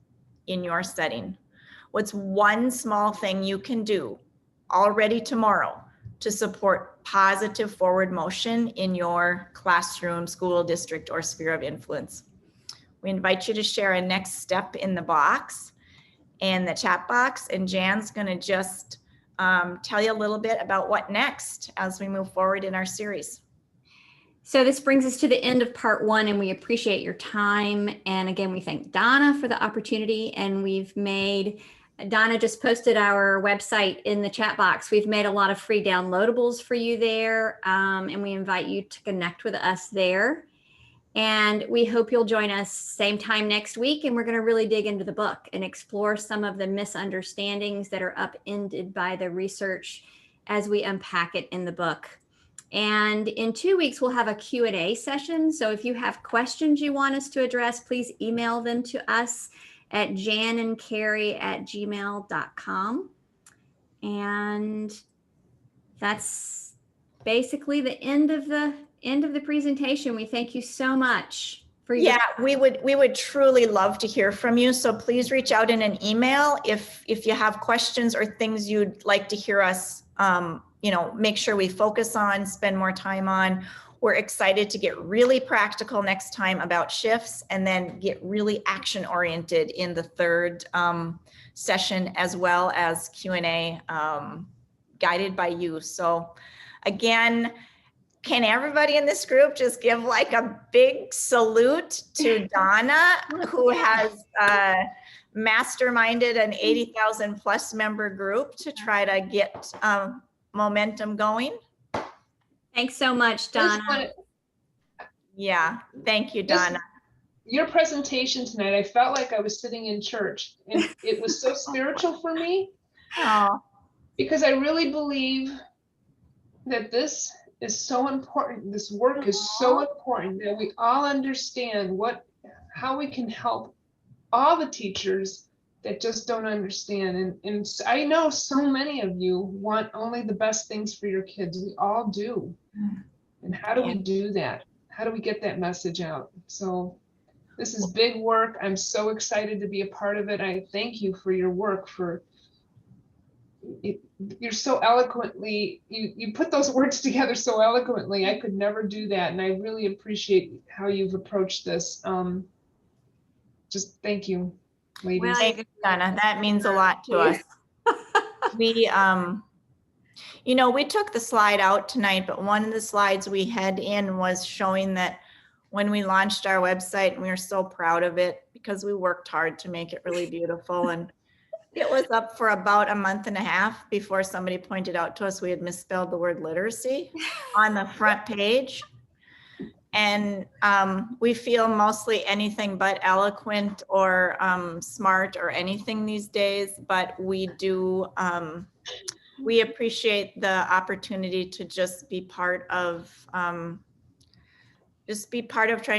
in your setting? What's one small thing you can do already tomorrow to support positive forward motion in your classroom, school, district, or sphere of influence? We invite you to share a next step in the box and the chat box, and Jan's going to just tell you a little bit about what next as we move forward in our series. So this brings us to the end of part 1, and we appreciate your time. And again, we thank Donna for the opportunity, and Donna just posted our website in the chat box. We've made a lot of free downloadables for you there, and we invite you to connect with us there. And we hope you'll join us same time next week, and we're going to really dig into the book and explore some of the misunderstandings that are upended by the research as we unpack it in the book. And in 2 weeks, we'll have a Q&A session. So if you have questions you want us to address, please email them to us at janandkerry@gmail.com. And that's basically the end of the presentation. We thank you so much for your we would truly love to hear from you. So please reach out in an email if you have questions or things you'd like to hear us make sure we focus on, spend more time on. We're excited to get really practical next time about shifts, and then get really action oriented in the third session, as well as Q&A guided by you. So again, can everybody in this group just give like a big salute to Donna, who has masterminded an 80,000 plus member group to try to get momentum going? Thanks so much, Donna. Yeah, thank you, Donna. Your presentation tonight, I felt like I was sitting in church, and it was so spiritual for me. Oh. Because I really believe that this is so important. This work is so important that we all understand how we can help all the teachers that just don't understand. And I know so many of you want only the best things for your kids. We all do. And how do we do that? How do we get that message out? So this is big work. I'm so excited to be a part of it. I thank you for your work. You're so eloquently, you put those words together so eloquently. I could never do that. And I really appreciate how you've approached this. Just thank you, ladies. Well, thank you, Donna. That means a lot to us. We took the slide out tonight, but one of the slides we had in was showing that when we launched our website, and we were so proud of it because we worked hard to make it really beautiful. And it was up for about a month and a half before somebody pointed out to us we had misspelled the word literacy on the front page. And we feel mostly anything but eloquent or smart or anything these days, but we do, we appreciate the opportunity to just be part of trying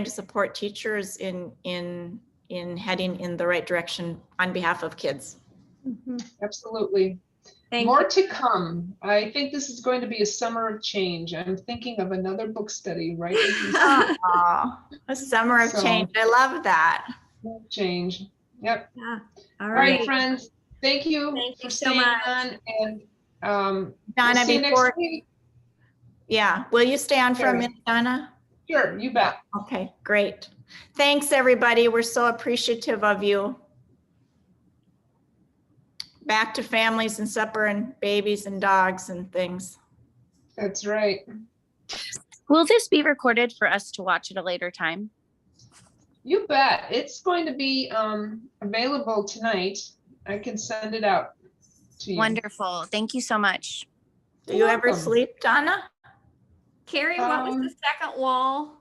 to support teachers in heading in the right direction on behalf of kids. Absolutely. More to come. I think this is going to be a summer of change. I'm thinking of another book study, right? A summer of change. I love that. Change. Yep. Yeah. All right, friends. Thank you for staying on. And Donna, we'll see you next week. Yeah. Will you stay on for a minute, Donna? Sure, you bet. Okay, great. Thanks, everybody. We're so appreciative of you. Back to families and supper and babies and dogs and things. That's right. Will this be recorded for us to watch at a later time? You bet. It's going to be available tonight. I can send it out to you. Wonderful. Thank you so much. Do you ever sleep, Donna? Carrie, what was the second wall?